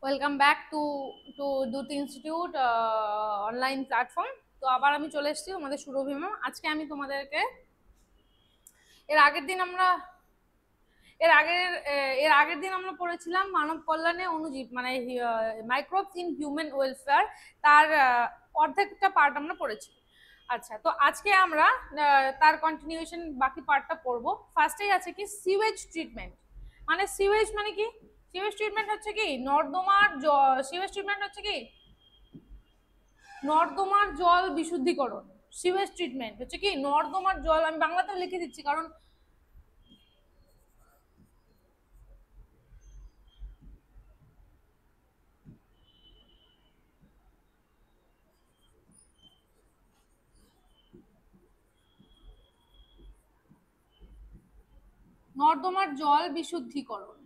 Welcome back to দুত institute online platform. তো আবার আমি চলে এসেছি তোমাদের সুরভি ম্যাম। আজকে আমি তোমাদেরকে এর আগের দিন আমরা এর আগের দিন আমরা পড়েছিলাম মানব কল্যাণে অণুজীব, মানে মাইক্রোবস ইন হিউম্যান ওয়েলফেয়ার। তার অর্ধেকটা পার্ট আমরা পড়েছি। আচ্ছা, তো আজকে আমরা তার কন্টিনিউশন বাকি পার্টটা পড়বো। ফার্স্টেই আছে কি সিওয়েজ ট্রিটমেন্ট। মানে সিওয়েজ মানে কি? সিওয়েজ ট্রিটমেন্ট হচ্ছে কি নর্দমার সিওয়েজ ট্রিটমেন্ট হচ্ছে কি নর্দমার জল বিশুদ্ধিকরণ। সিওয়েজ ট্রিটমেন্ট হচ্ছে কি নর্দমার জল, আমি বাংলাতেও লিখে দিচ্ছি কারণ নর্দমার জল বিশুদ্ধিকরণ,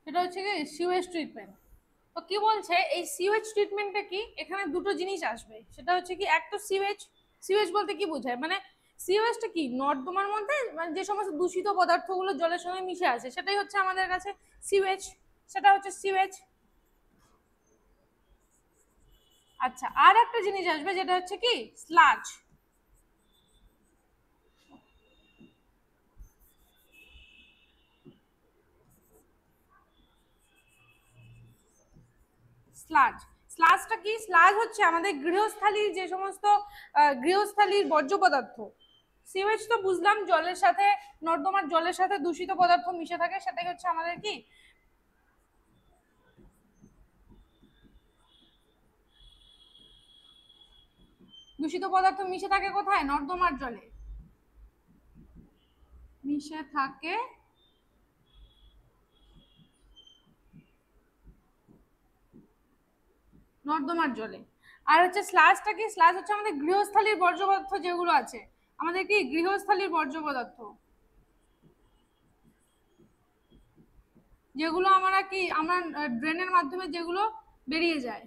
সেটা হচ্ছে কি সিওয়েজ ট্রিটমেন্ট। তো কি বলছে এই সিওয়েজ ট্রিটমেন্টটা কি, এখানে দুটো জিনিস আসবে। সেটা হচ্ছে কি এক তো সিওয়েজ, সিওয়েজ বলতে কি বোঝায়, মানে সিওয়েজটা কি নর্দমার মধ্যে মানে যে সমস্ত দূষিত পদার্থগুলো জলের সঙ্গে মিশে আছে সেটাই হচ্ছে আমাদের কাছে সিওয়েজ, সেটা হচ্ছে সিওয়েজ। আচ্ছা, আর একটা জিনিস আসবে যেটা হচ্ছে কি স্লাজ। স্লাজ, স্লাজটা কি? স্লাজ হচ্ছে আমাদের গৃহস্থালীর যে সমস্ত গৃহস্থালীর বর্জ্য পদার্থ। সিওয়েজ তো বুঝলাম জলের সাথে, নর্দমার জলের সাথে দূষিত পদার্থ মিশে থাকে, সেটাই হচ্ছে আমাদের কি দূষিত পদার্থ মিশে থাকে কোথায়? নর্দমার জলে মিশে থাকে নর্দমার জলে। আর হচ্ছে স্লাজটা কি? স্লাজ হচ্ছে আমাদের গৃহস্থালীর বর্জ্য পদার্থ যেগুলো আছে, আমাদের কি গৃহস্থালীর বর্জ্য পদার্থ যেগুলো আমরা কি আমরা ড্রেনের মাধ্যমে যেগুলো বেরিয়ে যায়,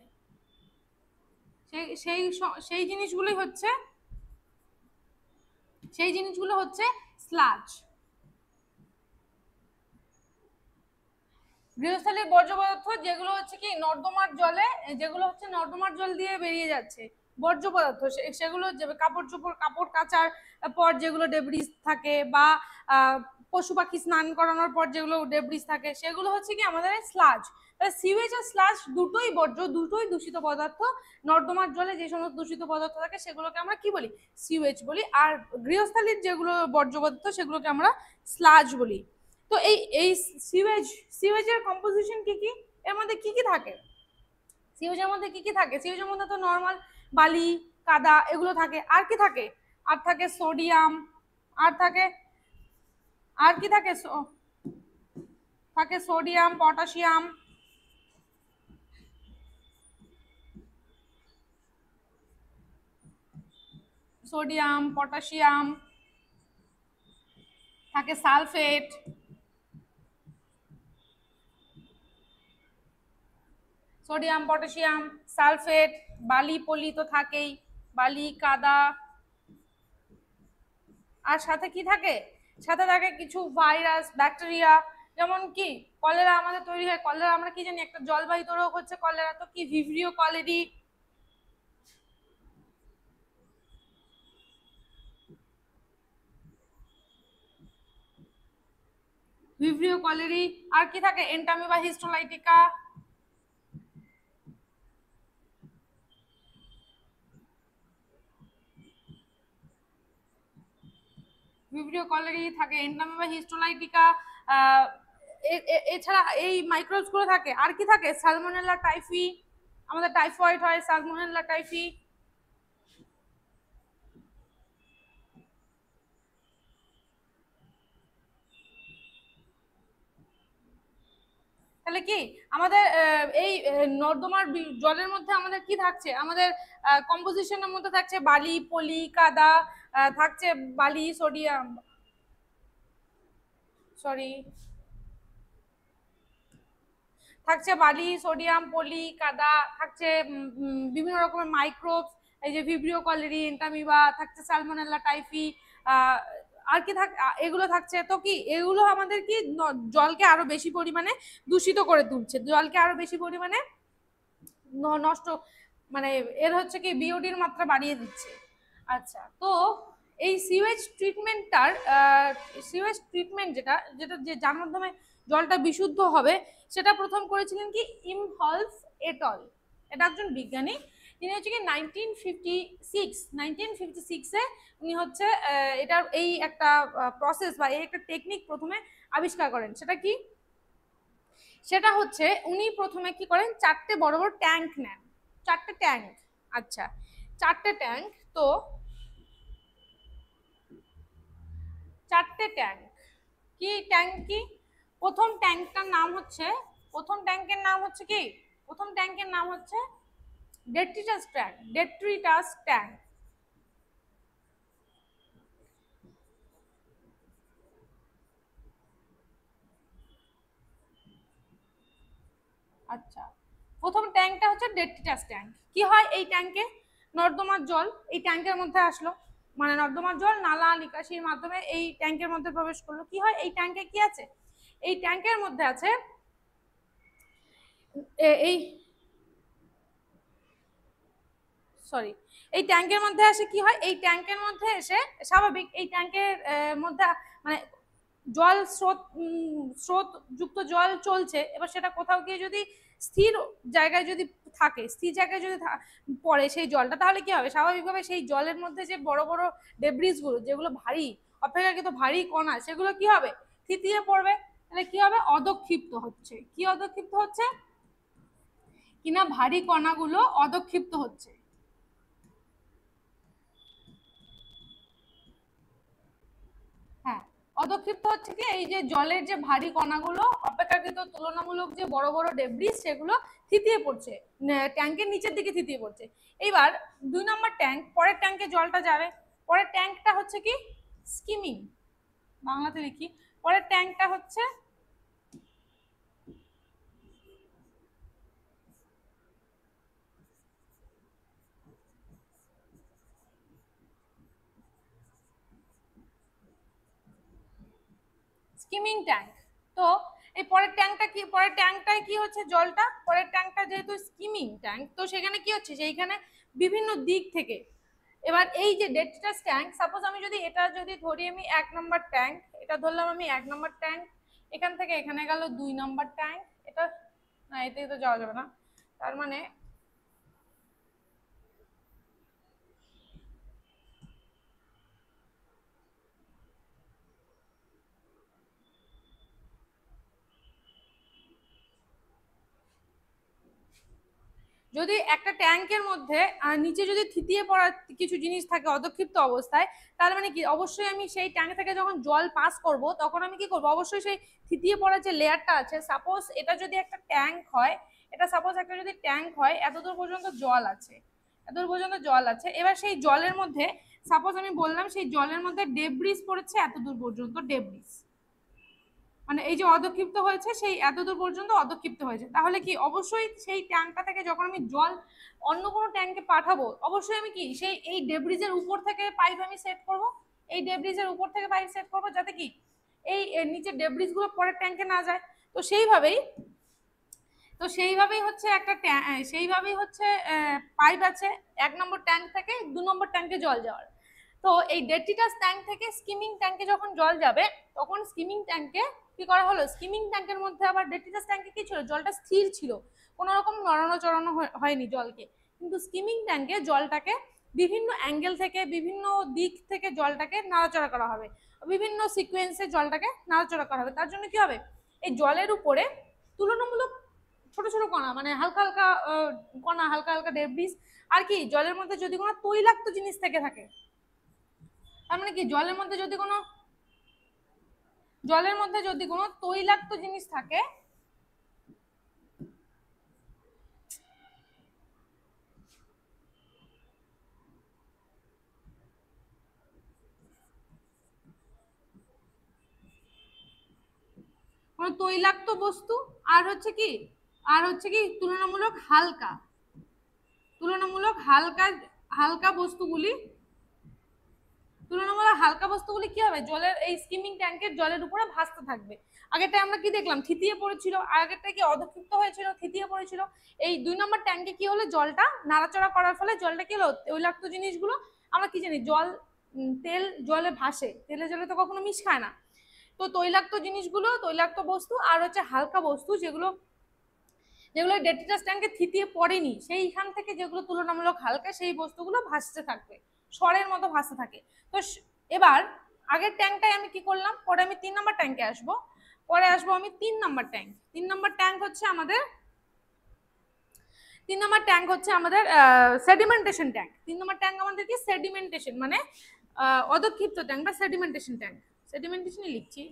সেই সেই সেই জিনিসগুলোই হচ্ছে সেই জিনিসগুলো হচ্ছে স্লাজ। গৃহস্থালীর বর্জ্য পদার্থ যেগুলো হচ্ছে কি নর্দমার জলে, যেগুলো হচ্ছে নর্দমার জল দিয়ে বেরিয়ে যাচ্ছে বর্জ্য পদার্থ, সেগুলো যে কাপড় চোপড়, কাপড় কাচার পর যেগুলো ডেব্রিস থাকে, বা পশু পাখি স্নান করানোর পর যেগুলো ডেব্রিস থাকে, সেগুলো হচ্ছে কি আমাদের স্লাজ। সিওয়েজ আর স্লাজ দুটোই বর্জ্য, দুটোই দূষিত পদার্থ। নর্দমার জলে যে সমস্ত দূষিত পদার্থ থাকে সেগুলোকে আমরা কি বলি? সিওয়েজ বলি। আর গৃহস্থালীর যেগুলো বর্জ্য পদার্থ সেগুলোকে আমরা স্লাজ বলি। তো এই এই সিওয়েজ, সিওয়েজের কম্পোজিশন কি কি, এর মধ্যে কি কি থাকে? সিওয়েজের মধ্যে কি কি থাকে? সিওয়েজের মধ্যে তো নর্মাল বালি, কাদা এগুলো থাকে। আর কি থাকে? আর থাকে সোডিয়াম, আর থাকে, আর কি থাকে? থাকে সোডিয়াম, পটাশিয়াম, সোডিয়াম, পটাশিয়াম, থাকে সালফেট, সোডিয়াম, পটাশিয়াম, সালফেট, বালি পলি তো থাকেই, বালি, কাদা। আর সাথে কি থাকে? সাথে থাকে কিছু ভাইরাস, ব্যাকটেরিয়া। যেমন কি কলেরা আমাদের তৈরি হয়, কলেরা আমরা কি জানি একটা জলবাহিত রোগ হচ্ছে কলেরা, তো কি ভিভ্রিও কলেরি, ভিভ্রিও কলেরি। আর কি থাকে? এন্টামিবা হিস্টোলাইটিকা, ভিভ্রিও কলেরি থাকে, এন্টামিবা হিস্টোলাইটিকা। এছাড়া এই মাইক্রোবস গুলো থাকে। আর কি থাকে? সালমোনেলা টাইফি, আমাদের টাইফয়েড হয়, সালমোনেলা টাইফি। তাহলে কি আমাদের এই নর্দমার জলের মধ্যে আমাদের কি থাকছে? আমাদের কম্পোজিশনের মধ্যে থাকছে বালি, পলি, কাদা, থাকছে বালি, সোডিয়াম, সরি, থাকছে বালি, সোডিয়াম, পলি, কাদা, থাকছে বিভিন্ন রকমের মাইক্রোবস, এই যে ভিব্রিও কলেরি, এন্টামিবা, থাকছে সালমোনেলা টাইফি, আর কি এগুলো থাকছে, তো কি এগুলো আমাদের কি জলকে আরো বেশি পরিমাণে দূষিত করে তুলছে, জলকে আরো বেশি পরিমাণে নষ্ট, মানে এর হচ্ছে কি বিওডির মাত্রা বাড়িয়ে দিচ্ছে। আচ্ছা, তো এই সিওয়েজ ট্রিটমেন্টটার সিওয়েজ ট্রিটমেন্ট যেটা যেটা যে যার মাধ্যমে জলটা বিশুদ্ধ হবে, সেটা প্রথম করেছিলেন কি ইমহলফ এটল। এটা একজন বিজ্ঞানী, তিনি হচ্ছে কি 1956 এ উনি হচ্ছে এটার এই একটা প্রসেস বা এই একটা টেকনিক প্রথমে আবিষ্কার করেন। সেটা কি, সেটা হচ্ছে উনি প্রথমে কি করেন, চারটে বড় বড় ট্যাঙ্ক নেন, চারটে ট্যাঙ্ক। আচ্ছা, চারটে ট্যাঙ্ক, তো চারটে ট্যাঙ্ক কি, ট্যাঙ্ক কি, প্রথম ট্যাঙ্কটার নাম হচ্ছে, প্রথম ট্যাঙ্কের নাম হচ্ছে কি, প্রথম ট্যাঙ্কের নাম হচ্ছে ডেট্রিটাস ট্যাঙ্ক, ডেট্রিটাস ট্যাঙ্ক। আচ্ছা, প্রথম ট্যাঙ্কটা হচ্ছে ডেট্রিটাস ট্যাঙ্ক। কি হয় এই ট্যাঙ্কে, নর্দমার জল এই ট্যাঙ্কের মধ্যে আসলো, মানে নর্দমার জল নালা নিকাশির মাধ্যমে এই ট্যাঙ্কের মধ্যে প্রবেশ করলো। কি হয় এই ট্যাঙ্কে কি আছে, এই ট্যাঙ্কের মধ্যে আছে এই সরি, এই ট্যাঙ্কের মধ্যে আসে কি হয়, এই ট্যাঙ্কের মধ্যে এসে স্বাভাবিক এই ট্যাঙ্কের মধ্যে মানে জল স্রোত স্রোত যুক্ত জল চলছে, এবার সেটা কোথাও গিয়ে যদি স্থির জায়গায় যদি থাকে, স্থির জায়গায় যদি পড়ে সেই জলটা, তাহলে কি হবে, স্বাভাবিকভাবে সেই জলের মধ্যে যে বড় বড় ডেব্রিস গুলো, যেগুলো ভারী, অপেক্ষাকৃত ভারী কণা, সেগুলো কি হবে, থিতিয়ে পড়বে। তাহলে কি হবে, অধঃক্ষিপ্ত হচ্ছে। কি অধঃক্ষিপ্ত হচ্ছে, কিনা ভারী কণাগুলো অধঃক্ষিপ্ত হচ্ছে। হ্যাঁ, অধঃক্ষিপ্ত হচ্ছে কি, এই যে জলের যে ভারী কণাগুলো, অপেক্ষাকৃত তুলনামূলক যে বড় বড় ডেব্রিস, সেগুলো থিতিয়ে পড়ছে, ট্যাঙ্কের নিচের দিকে থিতিয়ে পড়ছে। এইবার 2 নম্বর ট্যাঙ্ক, পরের ট্যাঙ্কে জলটা যাবে, পরের ট্যাঙ্কটা হচ্ছে কি স্কিমিং, বাংলাতে লিখি, পরের ট্যাঙ্কটা হচ্ছে স্কিমিং ট্যাঙ্ক। তো এই পরের ট্যাঙ্কটা কি, পরের ট্যাঙ্কটায় কি হচ্ছে জলটা, পরের ট্যাঙ্কটা যেহেতু স্কিমিং ট্যাঙ্ক, তো সেখানে কি হচ্ছে, সেইখানে বিভিন্ন দিক থেকে, এবার এই যে ডেট্রিটাস ট্যাঙ্ক, সাপোজ আমি যদি এটা যদি ধরি, আমি 1 নম্বর ট্যাঙ্ক, এটা ধরলাম আমি 1 নম্বর ট্যাঙ্ক, এখান থেকে এখানে গেল 2 নম্বর ট্যাঙ্ক, এটা না, এতে তো যাওয়া যাবে না, তার মানে যদি একটা ট্যাঙ্কের মধ্যে নিচে যদি থিতিয়ে পড়া কিছু জিনিস থাকে অধঃক্ষিপ্ত অবস্থায়, তার মানে কি, অবশ্যই আমি সেই ট্যাঙ্ক থেকে যখন জল পাস করব, তখন আমি কি করব, অবশ্যই সেই থিতিয়ে পড়া যে লেয়ারটা আছে, সাপোজ এটা যদি একটা ট্যাঙ্ক হয়, এটা সাপোজ একটা যদি ট্যাঙ্ক হয়, এতদূর পর্যন্ত জল আছে, এতদূর পর্যন্ত জল আছে, এবার সেই জলের মধ্যে সাপোজ আমি বললাম সেই জলের মধ্যে ডেব্রিস পড়েছে এতদূর পর্যন্ত, ডেব্রিস মানে এই যে অধঃক্ষিপ্ত হয়েছে, সেই এতদূর পর্যন্ত অধঃক্ষিপ্ত হয়েছে, তাহলে কি অবশ্যই সেই ট্যাঙ্কটা থেকে যখন আমি জল অন্য কোনো ট্যাঙ্কে পাঠাবো, অবশ্যই আমি কি সেই এই ডেব্রিজের উপর থেকে পাইপ আমি সেট করব, এই ডেব্রিজের উপর থেকে পাইপ সেট করব, যাতে কি এই নিচের ডেব্রিজ গুলো পরের ট্যাঙ্কে না যায়। তো সেইভাবেই, তো সেইভাবেই হচ্ছে একটা সেইভাবেই হচ্ছে পাইপ আছে 1 নম্বর ট্যাঙ্ক থেকে 2 নম্বর ট্যাঙ্কে জল যাওয়ার। তো এই ডেট্রিটাস ট্যাঙ্ক থেকে স্কিমিং ট্যাঙ্কে যখন জল যাবে, তখন স্কিমিং ট্যাঙ্কে কি করা হলো, স্কিমিং ট্যাঙ্কের মধ্যে আবার ডেট্রিটাস ট্যাঙ্কে কি ছিল, জলটা স্থির ছিল, কোনো রকম নড়ানো চড়ানো হয়নি জলকে, কিন্তু স্কিমিং ট্যাঙ্কে জলটাকে বিভিন্ন অ্যাঙ্গেল থেকে, বিভিন্ন দিক থেকে জলটাকে নাড়াচড়া করা হবে, বিভিন্ন সিকোয়েন্সে জলটাকে নাড়াচড়া করা হবে। তার জন্য কি হবে, এই জলের উপরে তুলনামূলক ছোট ছোট কণা, মানে হালকা হালকা কণা, হালকা হালকা ডেব্রিস, আর কি জলের মধ্যে যদি কোনো তৈলাক্ত জিনিস থেকে থাকে, তার মানে কি জলের মধ্যে যদি কোনো, জলের মধ্যে যদি কোনো তৈলাক্ত জিনিস থাকে, কোনো তৈলাক্ত বস্তু, আর হচ্ছে কি, আর হচ্ছে কি তুলনামূলক হালকা, তুলনামূলক হালকা, হালকা বস্তুগুলি, তুলনামূলক হালকা বস্তুগুলি কি হবে, জলের এই স্কিমিং ট্যাঙ্কের জলের উপরে ভাসতে থাকবে। আগেরটা আমরা কি দেখলাম, থিতিয়ে পড়েছিল, আগেরটা কি অধক্ষিপ্ত হয়েছিল, থিতিয়ে পড়েছিল। এই 2 নম্বর ট্যাঙ্কে কি হলো, জলটা নাড়াচড়া করার ফলে জলটা কি হলো, তৈলাক্ত জিনিসগুলো, আমরা কি জানি জল তেল জলে ভাসে, তেলে জলে তো কখনো মিশ খায় না। তো তৈলাক্ত জিনিসগুলো, তৈলাক্ত বস্তু আর হচ্ছে হালকা বস্তু যেগুলো যেগুলো ডেট্রিটাস ট্যাঙ্কে থিতিয়ে পড়েনি, সেইখান থেকে যেগুলো তুলনামূলক হালকা সেই বস্তুগুলো ভাসতে থাকবে, স্বরের মতো ভাসতে থাকে। তো এবার আগের ট্যাঙ্কটাই আমি কি করলাম, পরে আমি 3 নম্বর ট্যাঙ্কে আসবো, পরে আসবো আমি 3 নম্বর ট্যাঙ্ক। 3 নম্বর ট্যাঙ্ক হচ্ছে আমাদের 3 নম্বর ট্যাঙ্ক হচ্ছে আমাদের সেডিমেন্টেশন ট্যাঙ্ক। 3 নম্বর ট্যাঙ্ক আমাদের কি, সেডিমেন্টেশন মানে অধক্ষিপ্ত ট্যাঙ্ক বা সেডিমেন্টেশন ট্যাঙ্ক, সেডিমেন্টেশনই লিখছি।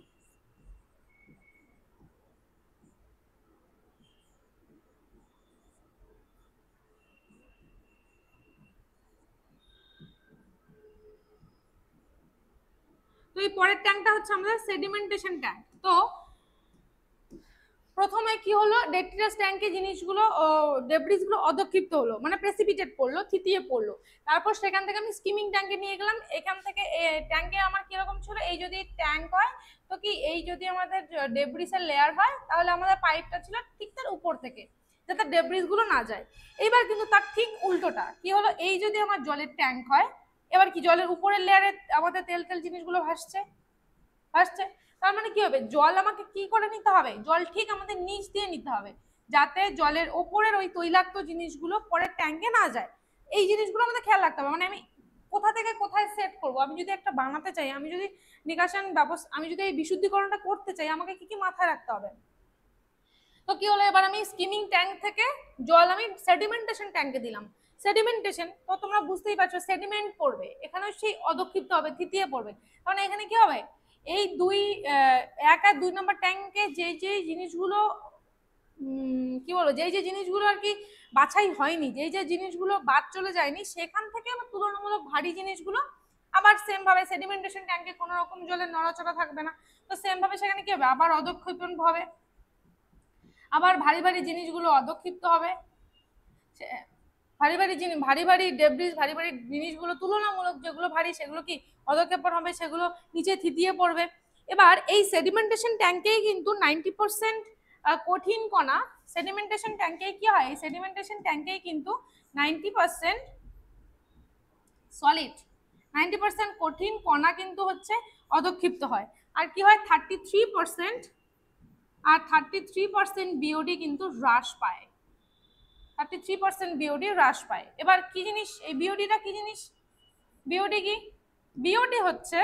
তো এই পরের ট্যাঙ্কটা হচ্ছে আমাদের সেডিমেন্টেশন ট্যাঙ্ক। তো প্রথমে কি হলো, ডেট্রিটাস ট্যাঙ্কে জিনিসগুলো ডেব্রিসগুলো অধক্ষিপ্ত হলো, মানে প্রেসিপিটেট পড়লো, থিতিয়ে পড়লো। তারপর সেখান থেকে আমি স্কিমিং ট্যাঙ্কে নিয়ে গেলাম। এখান থেকে ট্যাঙ্কে আমার কিরকম ছিল, এই যদি ট্যাঙ্ক হয় তো কি, এই যদি আমাদের ডেব্রিসের লেয়ার হয় তাহলে আমাদের পাইপটা ছিল ঠিক তার উপর থেকে, যাতে ডেব্রিস গুলো না যায়। এইবার কিন্তু তার ঠিক উল্টোটা কি হলো, এই যদি আমার জলের ট্যাঙ্ক হয়, এবার কি জলের উপরের লেয়ারে আমাদের তেল তেল জিনিসগুলো ভাসছে, ভাসছে। তার মানে কি হবে, জল আমাকে কি করে নিতে হবে, জল ঠিক আমাদের নিচ দিয়ে নিতে হবে, যাতে জলের ওপরের ওই তৈলাক্ত জিনিসগুলো পরে ট্যাঙ্কে না যায়। এই জিনিসগুলো আমাদের খেয়াল রাখতে হবে। মানে আমি কোথা থেকে কোথায় সেট করব, আমি যদি একটা বানাতে চাই, আমি যদি নিকাশন ব্যবস্থা, আমি যদি এই বিশুদ্ধিকরণটা করতে চাই, আমাকে কি কি মাথায় রাখতে হবে। তো কি হলো, এবার আমি স্কিমিং ট্যাঙ্ক থেকে জল আমি সেডিমেন্টেশন ট্যাঙ্কে দিলাম। সেডিমেন্টেশন তো তোমরা বুঝতেই পারছো, সেডিমেন্ট পড়বে, এখানে সেই অধক্ষিপ্ত হবে, থিতিয়ে পড়বে। কারণ এখানে কি হবে, এই 1 আর 2 নম্বর ট্যাঙ্কে যে জিনিসগুলো কি বলবো, যে জিনিসগুলো আর কি বাছাই হয়নি, যে জিনিসগুলো বাদ চলে যায়নি, সেখান থেকে আমার তুলনামূলক ভারী জিনিসগুলো আবার সেম ভাবে সেডিমেন্টেশন ট্যাঙ্কে কোনো রকম জলের নড়াচড়া থাকবে না, তো সেম ভাবে সেখানে কি হবে, আবার অধক্ষেপণ হবে, আবার ভারী ভারী জিনিসগুলো অধক্ষিপ্ত হবে, ভারী ভারী ডেব্রিস, ভারী ভারী জিনিসগুলো তুলনামূলক যেগুলো ভারী সেগুলো কি অধক্ষেপণ হবে, সেগুলো নিচে থিতিয়ে পড়বে। এবার এই সেডিমেন্টেশন ট্যাঙ্কেই কিন্তু 90% কঠিন কণা, সেডিমেন্টেশন ট্যাঙ্কেই কি হয়, এই সেডিমেন্টেশন ট্যাঙ্কেই কিন্তু 90% সলিড, 90% কঠিন কণা কিন্তু হচ্ছে অধক্ষিপ্ত হয়। আর কি হয়, 33% বিওডি কিন্তু হ্রাস পায়, 33% বিওডি হ্রাস পায়। এবার কি জিনিস এই বিওডিটা, কি জিনিস বিওডি কি, বিওডি হচ্ছে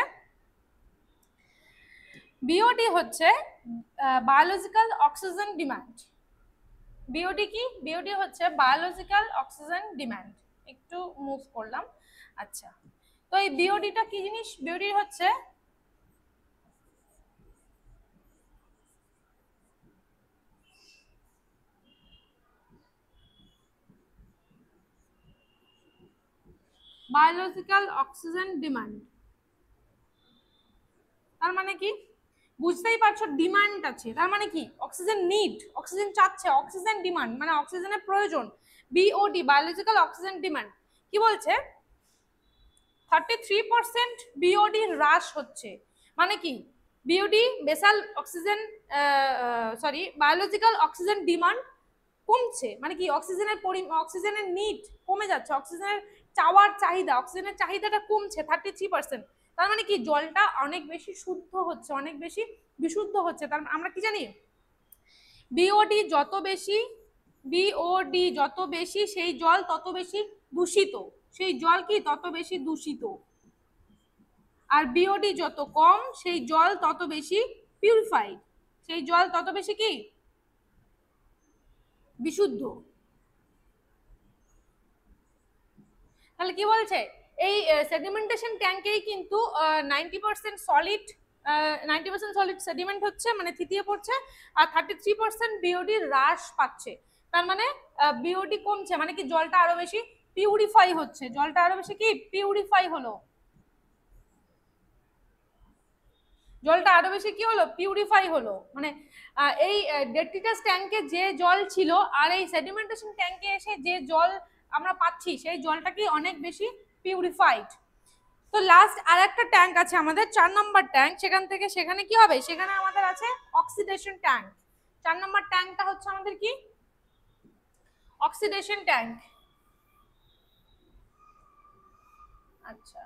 বায়োলজিক্যাল অক্সিজেন ডিমান্ড। বিওডি কি, বিওডি হচ্ছে বায়োলজিক্যাল অক্সিজেন ডিমান্ড। একটু মুভ করলাম। আচ্ছা, তো এই বিওডিটা কি জিনিস, বিওডি হচ্ছে বায়োলজিক্যাল অক্সিজেন ডিমান্ড। তার মানে কি, বুঝতেই পারছো ডিমান্ড আছে, তার মানে কি অক্সিজেন নিড, অক্সিজেন চাচ্ছে, অক্সিজেন ডিমান্ড মানে অক্সিজেনের প্রয়োজন। বিওডি বায়োলজিক্যাল অক্সিজেন ডিমান্ড কি বলছে, 33% বিওডি হ্রাস হচ্ছে, মানে কি BOD basal oxygen biological oxygen demand কমছে, মানে কি অক্সিজেনের নিড কমে যাচ্ছে, অক্সিজেনের চাওয়ার চাহিদা, অক্সিজেনের চাহিদাটা কমছে 33%। তার মানে কি জলটা অনেক বেশি শুদ্ধ হচ্ছে, অনেক বেশি বিশুদ্ধ হচ্ছে। তার আমরা কি জানি, বিওডি যত বেশি সেই জল তত বেশি দূষিত, সেই জল কি তত বেশি দূষিত। আর বিওডি যত কম সেই জল তত বেশি পিউরিফাইড, সেই জল তত বেশি কি বিশুদ্ধ। তাহলে কি বলছে, এই সেডিমেন্টেশন ট্যাঙ্কেই কিন্তু 90% সলিড 90% সলিড সেডিমেন্ট হচ্ছে, মানে থিতিয়ে পড়ছে, আর 33% বিওডি হ্রাস পাচ্ছে। তার মানে বিওডি কমছে, মানে কি জলটা আরো বেশি পিউরিফাই হচ্ছে, জলটা আরো বেশি কি পিউরিফাই হলো, জলটা আরো বেশি কি হলো পিউরিফাই হলো। মানে এই ডেট্রিটাস ট্যাঙ্কে যে জল ছিল আর এই সেডিমেন্টেশন ট্যাঙ্কে এসে যে জল আমরা পাচ্ছি, সেই জলটা কি অনেক বেশি পিউরিফাইড। তো লাস্ট আর একটা ট্যাঙ্ক আছে আমাদের 4 নম্বর ট্যাঙ্ক, সেখানে কি হবে, সেখানে আমাদের আছে অক্সিডেশন ট্যাঙ্ক। 4 নম্বর ট্যাঙ্কটা হচ্ছে আমাদের কি, অক্সিডেশন ট্যাঙ্ক। আচ্ছা,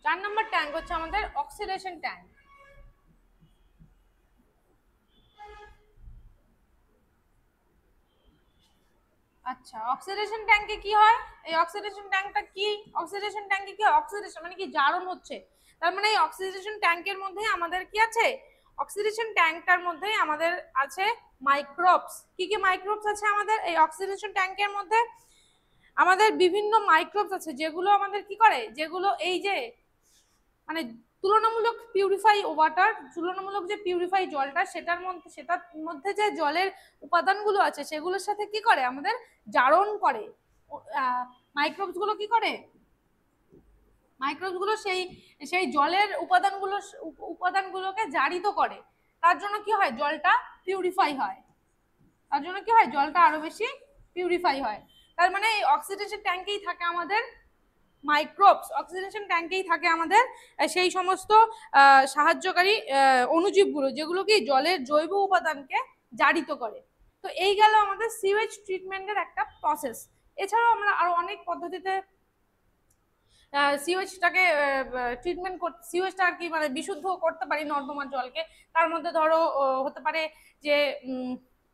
4 নম্বর ট্যাঙ্ক হচ্ছে আমাদের অক্সিডেশন ট্যাঙ্ক। আচ্ছা, অক্সিডেশন ট্যাঙ্কে কি হয়, এই অক্সিডেশন ট্যাঙ্কটা কি, অক্সিডেশন ট্যাঙ্কে কি অক্সিডেশন মানে কি জারণ হচ্ছে, তার মানে এই অক্সিডেশন ট্যাঙ্কের মধ্যে আমাদের কি আছে, অক্সিডেশন ট্যাঙ্কটার মধ্যে আমাদের আছে মাইক্রোবস। কি কি মাইক্রোবস আছে আমাদের এই অক্সিডেশন ট্যাঙ্কের মধ্যে, আমাদের বিভিন্ন মাইক্রোবস আছে যেগুলো আমাদের কি করে, যেগুলো এই যে মানে তুলনামূলক পিউরিফাই ওয়াটার, তুলনামূলক যে পিউরিফাই জলটা সেটার মধ্যে যে জলের উপাদানগুলো আছে সেগুলোর সাথে কি করে, আমাদের জারণ করে। মাইক্রোবস গুলো কি করে, মাইক্রোবস গুলো সেই সেই জলের উপাদানগুলোকে জারিত করে, তার জন্য কি হয়, জলটা পিউরিফাই হয়, তার জন্য কি হয়, জলটা আরো বেশি পিউরিফাই হয়। তার মানে এই অক্সিডেশন ট্যাঙ্কেই থাকে আমাদের মাইক্রোবস, অক্সিডেশন ট্যাঙ্কেই থাকে আমাদের সেই সমস্ত সাহায্যকারী অণুজীবগুলো যেগুলো কি জলের জৈব উপাদানকে জারিত করে। তো এই গেল আমাদের সিওয়েজ ট্রিটমেন্টের একটা প্রসেস। এছাড়াও আমরা আরো অনেক পদ্ধতিতে সিওয়েজটাকে ট্রিটমেন্ট করতে, সিওয়েজটা আর কি মানে বিশুদ্ধ করতে পারি নর্দমার জলকে। তার মধ্যে ধরো হতে পারে যে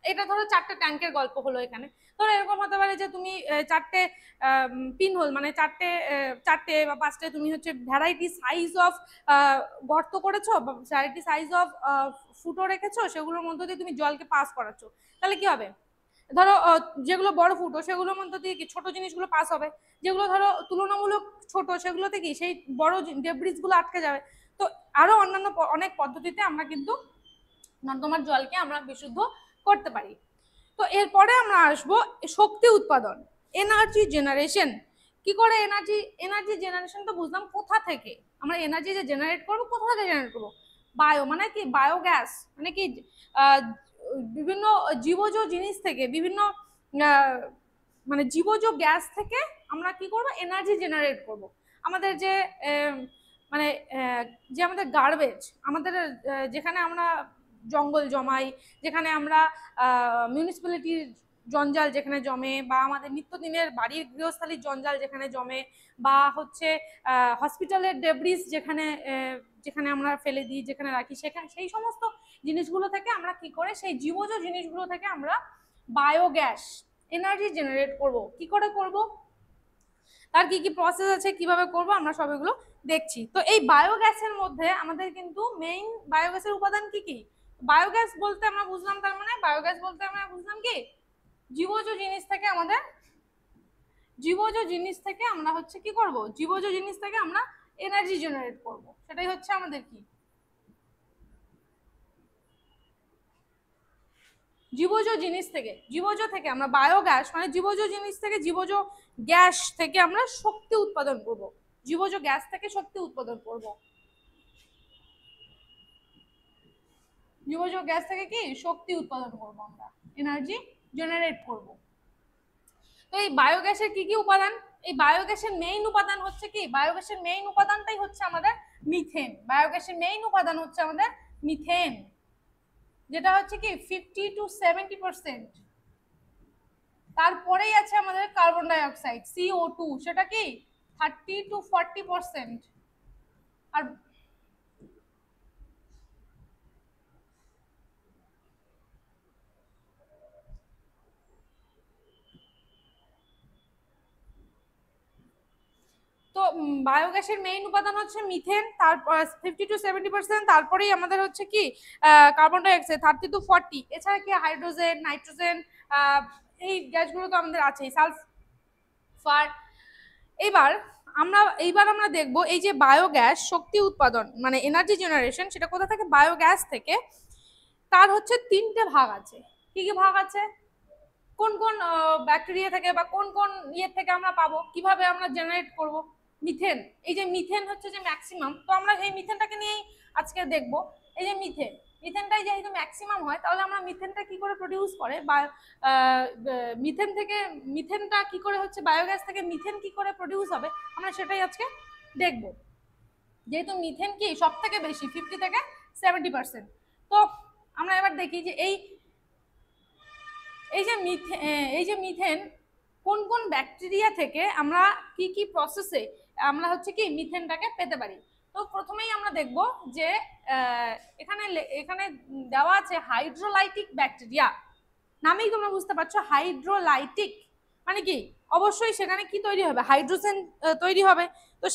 এটা ধরো 4টে ট্যাঙ্কের গল্প হলো এখানে, ধরো এরকম হতে পারে যে তুমি 4টে পিনহোল মানে 4টে বা 5টে তুমি হচ্ছে ভ্যারাইটি সাইজ অফ গর্ত করেছো, ভ্যারাইটি সাইজ অফ ফুটো রেখেছো, সেগুলোর মধ্য দিয়ে তুমি জলকে পাস করাচ্ছো। তাহলে কি হবে, ধরো যেগুলো বড় ফুটো সেগুলোর মধ্যে দিয়ে কি ছোট জিনিসগুলো পাস হবে, যেগুলো ধরো তুলনামূলক ছোট সেগুলোতে কি সেই বড় ডেব্রিস গুলো আটকে যাবে। তো আরো অন্যান্য অনেক পদ্ধতিতে আমরা কিন্তু নর্দমার জলকে আমরা বিশুদ্ধ করতে পারি। তো এরপরে আমরা আসবো শক্তি উৎপাদন, এনার্জি জেনারেশন। কি করে এনার্জি জেনারেশন তো বুঝলাম, কোথা থেকে আমরা এনার্জি যে জেনারেট করবো, কোথা থেকে জেনারেট করবো, বায়ো মানে কি, বায়োগ্যাস মানে কি বিভিন্ন জীবজ জিনিস থেকে, বিভিন্ন মানে জীবজ গ্যাস থেকে আমরা কি করব, এনার্জি জেনারেট করব। আমাদের যে মানে যে আমাদের গার্বেজ, আমাদের যেখানে আমরা জঙ্গল জমাই, যেখানে আমরা মিউনিসিপ্যালিটির জঞ্জাল যেখানে জমে, বা আমাদের নিত্যদিনের বাড়ির গৃহস্থালির জঞ্জাল যেখানে জমে, বা হচ্ছে হসপিটালের ডেব্রিস যেখানে যেখানে আমরা ফেলে দিই, যেখানে রাখি, সেখানে সেই সমস্ত জিনিসগুলো থেকে আমরা কি করে, সেই জীবজ জিনিসগুলো থেকে আমরা বায়োগ্যাস এনার্জি জেনারেট করব। কি করে করব, তার কি কি প্রসেস আছে, কিভাবে করব, আমরা সব এগুলো দেখছি। তো এই বায়োগ্যাসের মধ্যে আমাদের কিন্তু মেইন বায়োগ্যাসের উপাদান কি কি, বায়োগ্যাস বলতে আমরা বুঝলাম, তার মানে বায়োগ্যাস বলতে আমরা বুঝলাম কি, জীবজ জিনিস থেকে আমাদের, জীবজ জিনিস থেকে আমরা হচ্ছে কি করব, জীবজ জিনিস থেকে আমরা এনার্জি জেনারেট করব, সেটাই হচ্ছে আমাদের কি, জীবজ জিনিস থেকে, জীবজ থেকে আমরা বায়োগ্যাস মানে জীবজ জিনিস থেকে, জীবজ গ্যাস থেকে আমরা শক্তি উৎপাদন করব, জীবজ গ্যাস থেকে শক্তি উৎপাদন করব, জীবজ গ্যাস থেকে কি শক্তি উৎপাদন করব, আমরা এনার্জি জেনারেট করব। তো এই বায়োগ্যাসের কি কি উপাদান, এই বায়োগ্যাসের মেইন উপাদান হচ্ছে কি, বায়োগ্যাসের মেইন উপাদানটাই হচ্ছে আমাদের মিথেন। বায়োগ্যাসের মেইন উপাদান হচ্ছে আমাদের মিথেন, যেটা হচ্ছে কি 50-70%। তারপরেই আছে আমাদের কার্বন ডাই অক্সাইড CO2, সেটা কি 30-40%। আর তো বায়োগ্যাসের মেইন উপাদান হচ্ছে মিথেন, তারপর 50-70%, তারপরেই আমাদের হচ্ছে কি কার্বন ডাই অক্সাইড 30-40। এছাড়া কি হাইড্রোজেন, নাইট্রোজেন, এই গ্যাসগুলো তো আমাদের আছেই, সালফার। এইবার আমরা দেখব এই যে বায়োগ্যাস শক্তি উৎপাদন মানে এনার্জি জেনারেশন, সেটা কোথা থেকে, বায়োগ্যাস থেকে। তার হচ্ছে 3টে ভাগ আছে। কি কি ভাগ আছে, কোন কোন ব্যাকটেরিয়া থেকে বা কোন কোন ইয়ে থেকে আমরা পাবো, কিভাবে আমরা জেনারেট করব, মিথেন। এই যে মিথেন হচ্ছে যে ম্যাক্সিমাম, তো আমরা এই মিথেনটাকে নিয়েই আজকে দেখব। এই যে মিথেন, মিথেনটাই যেহেতু ম্যাক্সিমাম হয়, তাহলে আমরা মিথেনটা কি করে প্রডিউস করে বা মিথেন থেকে মিথেনটা কি করে হচ্ছে, বায়োগ্যাস থেকে মিথেন কি করে প্রডিউস হবে, আমরা সেটাই আজকে দেখবো। যেহেতু মিথেন কি সব থেকে বেশি 50 থেকে 70%। তো আমরা এবার দেখি যে এই যে মিথেন কোন কোন ব্যাকটেরিয়া থেকে আমরা কি কি প্রসেসে আমরা হচ্ছে কি মিথেনটাকে পেতে পারি। তো প্রথমেই আমরা দেখব যে এখানে এখানে দেওয়া আছে হাইড্রোলাইটিক ব্যাকটেরিয়া, নামেই তোমরা বুঝতে পারছো হাইড্রোলাইটিক মানে কি, অবশ্যই সেখানে কি তৈরি হবে, হাইড্রোজেন তৈরি হবে। তো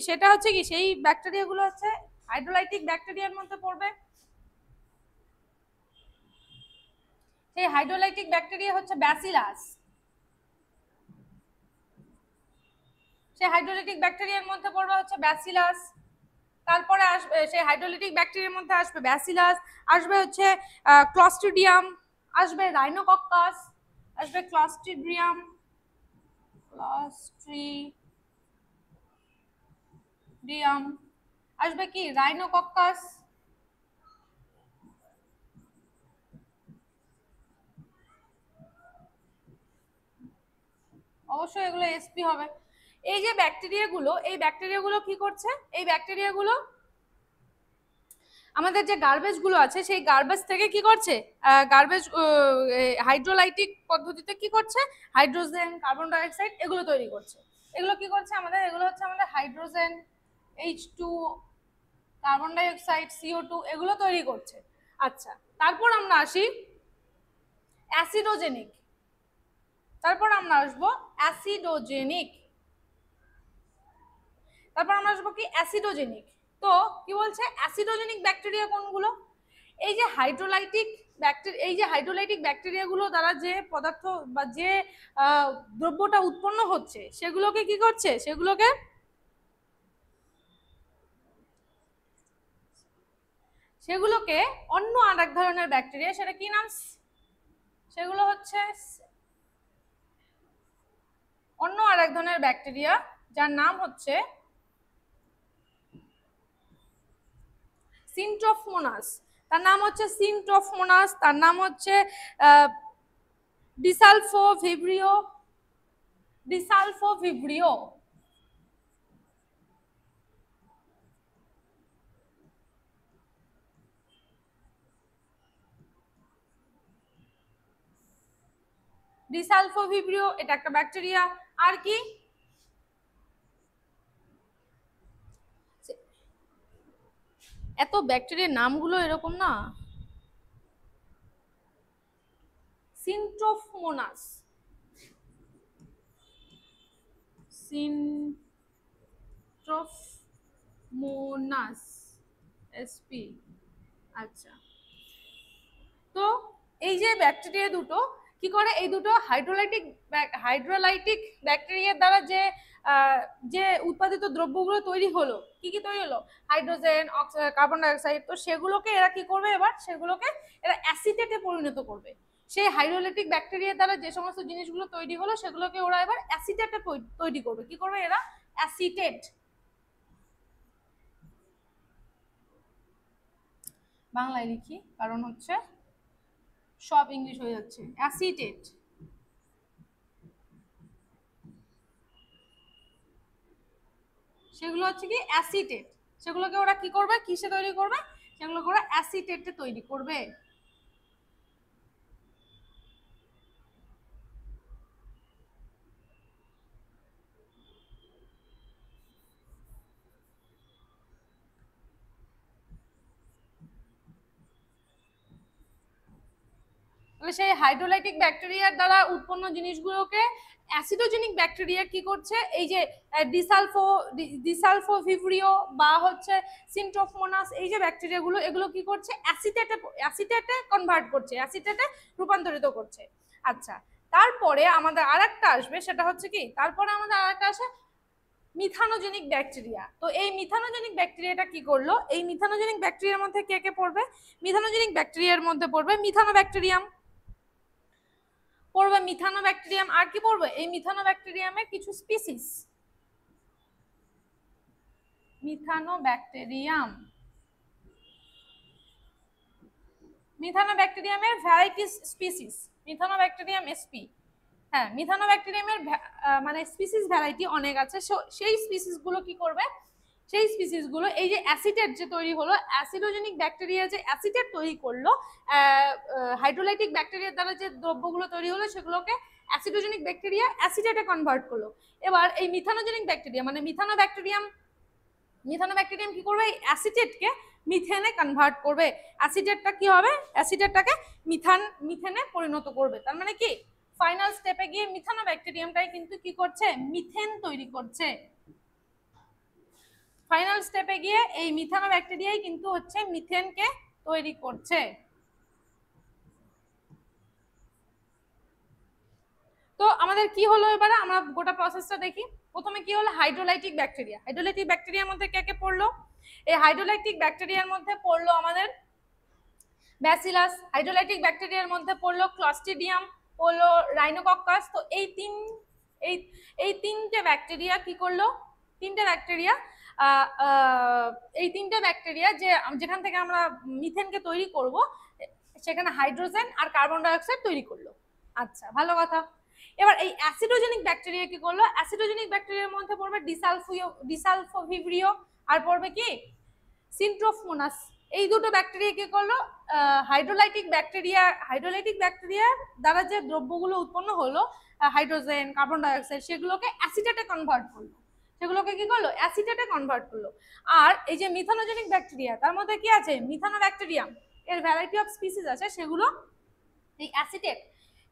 সেটা হচ্ছে কি, সেই ব্যাকটেরিয়াগুলো হচ্ছে হাইড্রোলাইটিক ব্যাকটেরিয়ার মধ্যে পড়বে। সেই হাইড্রোলাইটিক ব্যাকটেরিয়া হচ্ছে ব্যাসিলাস। সেই হাইড্রোলাইটিক ব্যাকটেরিয়ার মধ্যে পড়বে হচ্ছে ব্যাসিলাস। তারপরে আসবে সেই হাইড্রোলাইটিক ব্যাকটেরিয়ার মধ্যে আসবে ব্যাসিলাস, আসবে হচ্ছে ক্লস্ট্রিডিয়াম, আসবে রাইনোকক্কাস, আসবে ক্লস্ট্রিডিয়াম, আসবে কি রাইনোকক্কাস, অবশ্যই এগুলো এসপি হবে। এই যে ব্যাকটেরিয়াগুলো কি করছে, এই ব্যাকটেরিয়াগুলো আমাদের যে গার্বেজ গুলো আছে সেই গার্বেজ থেকে কি করছে, গার্বেজ হাইড্রোলাইটিক পদ্ধতিতে কি করছে, হাইড্রোজেন, কার্বন ডাই অক্সাইড এগুলো তৈরি করছে। এগুলো কি করছে আমাদের, এগুলো হচ্ছে আমাদের hydrogen, H2, carbon die oxide, CO2 এগুলো তৈরি করছে। আচ্ছা, তারপর আমরা আসি অ্যাসিডোজেনিক। তারপর আমরা আসবো অ্যাসিডোজেনিক। তারপর আমরা আসবো কি অ্যাসিডোজেনিক। তো কি বলছে, অ্যাসিডোজেনিক ব্যাকটেরিয়া কোনগুলো, এই যে হাইড্রোলাইটিক ব্যাকটেরিয়াগুলো দ্বারা যে পদার্থ বা যে দ্রব্যটা উৎপন্ন হচ্ছে সেগুলোকে কি করছে, সেগুলোকে অন্য আর এক ধরনের ব্যাকটেরিয়া, সেটা কি নাম, সেগুলো হচ্ছে অন্য আর এক ধরনের ব্যাকটেরিয়া যার নাম হচ্ছে সিনট্রোফমোনাস। তার নাম হচ্ছে সিনট্রোফমোনাস, তার নাম হচ্ছে ডিসালফোভিব্রিও। ডিসালফোভিব্রিও এটা একটা ব্যাকটেরিয়া। আর কি, এত ব্যাকটেরিয়ার নামগুলো এরকম না, সিনট্রোফমোনাস, এসপি। আচ্ছা, তো এই যে ব্যাকটেরিয়া দুটো কি করে, এই দুটো হাইড্রোলাইটিক ব্যাকটেরিয়ার দ্বারা যে যে উৎপাদিত দ্রব্যগুলো তৈরি হলো, কি কি তৈরি হলো, হাইড্রোজেন, কার্বন ডাই অক্সাইড, তো সেগুলোকে এরা কি করবে, এবার সেগুলোকে এরা অ্যাসিটেটে পরিণত করবে। সেই হাইড্রোলাইটিক ব্যাকটেরিয়ার দ্বারা যে সমস্ত জিনিসগুলো তৈরি হলো সেগুলোকে ওরা এবার অ্যাসিটেটে তৈরি করবে। কি করবে এরা, অ্যাসিটেট। বাংলায় লিখি কারণ হচ্ছে সব ইংলিশ হয়ে যাচ্ছে। অ্যাসিটেট, সেগুলো হচ্ছে কি অ্যাসিটেট, সেগুলোকে ওরা কি করবে, কিসে তৈরি করবে, সেগুলোকে ওরা অ্যাসিটেটে তৈরি করবে। সেই হাইড্রোলাইটিক ব্যাকটেরিয়ার দ্বারা উৎপন্ন জিনিসগুলোকে অ্যাসিডোজেনিক ব্যাকটেরিয়া কি করছে, এই যে ডিসালফোভিব্রিও বা হচ্ছে সিনট্রোফমোনাস, এই যে ব্যাকটেরিয়াগুলো এগুলো কি করছে, অ্যাসিটেটে কনভার্ট করছে, অ্যাসিটেটে রূপান্তরিত করছে। আচ্ছা, তারপরে আমাদের আরেকটা আসবে, সেটা হচ্ছে কি, তারপরে আমাদের আরেকটা আসে মিথানোজেনিক ব্যাকটেরিয়া। তো এই মিথানোজেনিক ব্যাকটেরিয়াটা কি করলো, এই মিথানোজেনিক ব্যাকটেরিয়ার মধ্যে কে কে পড়বে, মিথানোজেনিক ব্যাকটেরিয়ার মধ্যে পড়বে মিথানোব্যাকটেরিয়াম, পড়বে মিথানোব্যাকটেরিয়াম। আর কি পড়বে, এই মিথানোব্যাকটেরিয়ামের কিছু স্পিসিস, মিথানোব্যাকটেরিয়াম, মিথানোব্যাকটেরিয়ামের ভ্যারাইটিস স্পিসিস, মিথানোব্যাকটেরিয়াম এসপি, হ্যাঁ মিথানোব্যাকটেরিয়ামের মানে স্পিসিস ভ্যারাইটি অনেক আছে। সেই স্পিসিস গুলো কি করবে, সেই স্পিসিস গুলো এই যে অ্যাসিটেট যে তৈরি হলো, অ্যাসিডোজেনিক ব্যাকটেরিয়া যে অ্যাসিটেট তৈরি করলো, হাইড্রোলাইটিক ব্যাকটেরিয়ার দ্বারা যে দ্রব্যগুলো তৈরি হলো সেগুলোকে অ্যাসিডোজেনিক ব্যাকটেরিয়া অ্যাসিটেটে কনভার্ট করলো। এবার এই মিথানোজেনিক ব্যাকটেরিয়া মানে মিথানোব্যাকটেরিয়াম কি করবে, এই অ্যাসিটেটকে মিথেনে কনভার্ট করবে। অ্যাসিটেটটা কি হবে, অ্যাসিটেটটাকে মিথেনে পরিণত করবে। তার মানে কি ফাইনাল স্টেপে গিয়ে মিথানোব্যাকটেরিয়ামটাই কিন্তু কি করছে, মিথেন তৈরি করছে। ফাইনাল স্টেপে গিয়ে এই মিথানোব্যাকটেরিয়াই কিন্তু হচ্ছে মিথেনকে তৈরি করছে। তো আমাদের কি হলো, এবারে আমরা গোটা প্রসেসটা দেখি। প্রথমে কি হলো, হাইড্রোলাইটিক ব্যাকটেরিয়া। হাইড্রোলাইটিক ব্যাকটেরিয়ার মধ্যে কে কে পড়লো, এই হাইড্রোলাইটিক ব্যাকটেরিয়ার মধ্যে পড়লো আমাদের ব্যাসিলাস, হাইড্রোলাইটিক ব্যাকটেরিয়ার মধ্যে পড়লো ক্লস্ট্রিডিয়াম, পড়লো রাইনোকক্কাস। তো এই তিনটে ব্যাকটেরিয়া কি করলো, তিনটে ব্যাকটেরিয়া এই তিনটে ব্যাকটেরিয়া যে যেখান থেকে আমরা মিথেনকে তৈরি করব সেখানে হাইড্রোজেন আর কার্বন ডাই অক্সাইড তৈরি করলো। আচ্ছা ভালো কথা। এবার এই অ্যাসিডোজেনিক ব্যাকটেরিয়া কি করলো, অ্যাসিডোজেনিক ব্যাকটেরিয়ার মধ্যে পড়বে ডিসালফোভিব্রিও আর পড়বে কি সিন্ট্রোফোনাস। এই দুটো ব্যাকটেরিয়া কি করলো, হাইড্রোলাইটিক ব্যাকটেরিয়ার দ্বারা যে দ্রব্যগুলো উৎপন্ন হলো হাইড্রোজেন কার্বন ডাই অক্সাইড সেগুলোকে অ্যাসিটেটে কনভার্ট করলো, সেগুলোকে কি করলো অ্যাসিটেটে কনভার্ট করলো। আর এই যে মিথানোজেনিক ব্যাকটেরিয়া তার মধ্যে কি আছে, মিথানোব্যাকটেরিয়াম এর ভ্যারাইটি অফ স্পিসিস আছে, সেগুলো এই অ্যাসিটেট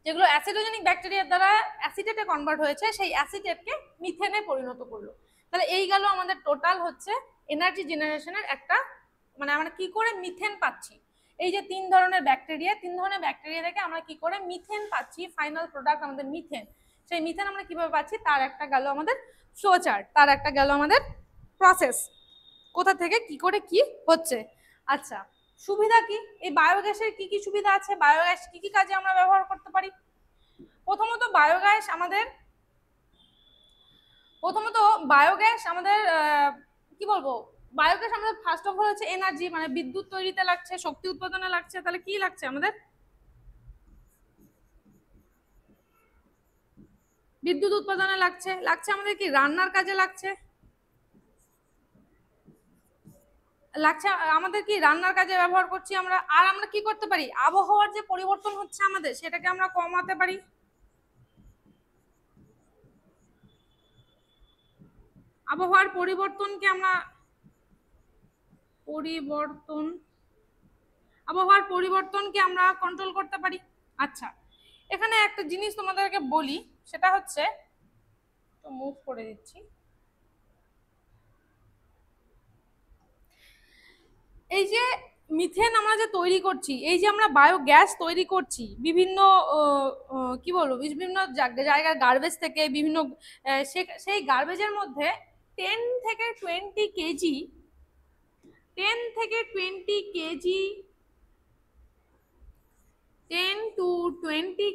যেগুলো অ্যাসিডোজেনিক ব্যাকটেরিয়ার দ্বারা অ্যাসিটেটে কনভার্ট হয়েছে সেই অ্যাসিটেটকে মিথেনে পরিণত করলো। তাহলে এই গেল আমাদের টোটাল হচ্ছে এনার্জি জেনারেশনের একটা, মানে আমরা কি করে মিথেন পাচ্ছি। এই যে তিন ধরনের ব্যাকটেরিয়া থেকে আমরা কি করে মিথেন পাচ্ছি, ফাইনাল প্রোডাক্ট আমাদের মিথেন। সেই মিথেন আমরা কিভাবে পাচ্ছি তার একটা গেল আমাদের ফ্লো চার্ট, তার একটা গেল আমাদের প্রসেস, কোথা থেকে কি করে কি হচ্ছে। আচ্ছা সুবিধা কি, এই বায়োগ্যাসের কি কি সুবিধা আছে, বায়োগ্যাস কি কি কাজে আমরা ব্যবহার করতে পারি। প্রথমত বায়োগ্যাস আমাদের কি বলবো, বায়োগ্যাস আমাদের ফার্স্ট অফ অল হচ্ছে এনার্জি, মানে বিদ্যুৎ তৈরিতে লাগছে, শক্তি উৎপাদনে লাগছে। তাহলে কি লাগছে আমাদের, বিদ্যুৎ উৎপাদনে লাগছে আমাদের কি রান্নার কাজে লাগছে আমাদের কি রান্নার কাজে ব্যবহার করছি আমরা। আর আমরা কি করতে পারি, আবহাওয়ার যে পরিবর্তন হচ্ছে আমাদের সেটাকে আমরা কমাতে পারি। আবহাওয়ার পরিবর্তনকে আমরা কন্ট্রোল করতে পারি। আচ্ছা এখানে একটা জিনিস তোমাদেরকে বলি, সেটা হচ্ছে তো মুভ করে দিচ্ছি, এই যে মিথেন আমরা যে তৈরি করছি, এই যে আমরা বায়োগ্যাস তৈরি করছি বিভিন্ন কি বলবো বিভিন্ন জায়গার গার্বেজ থেকে, বিভিন্ন সেই গার্বেজের মধ্যে 10 থেকে 20 কেজি 10 থেকে 20 কেজি 10 to 20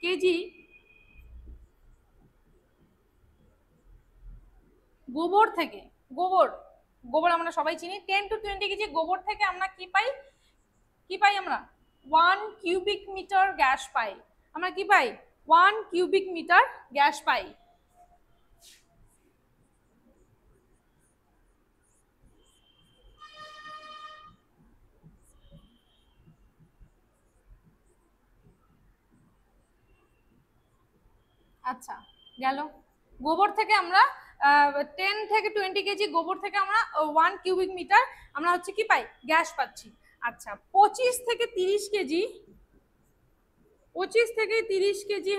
কেজি গোবর থেকে, গোবর আমরা সবাই চিনি, 10 to 20 কেজি গোবর থেকে আমরা কি পাই আমরা 1 কিউবিক মিটার গ্যাস পাই। আমরা কি পাই 1 কিউবিক মিটার গ্যাস পাই। আচ্ছা গেল, গোবর থেকে আমরা 10 থেকে 20 কেজি গোবর থেকে আমরা 1 কিউবিক মিটার আমরা হচ্ছে কি পাই, গ্যাস পাচ্ছি। আচ্ছা 25 থেকে 30 কেজি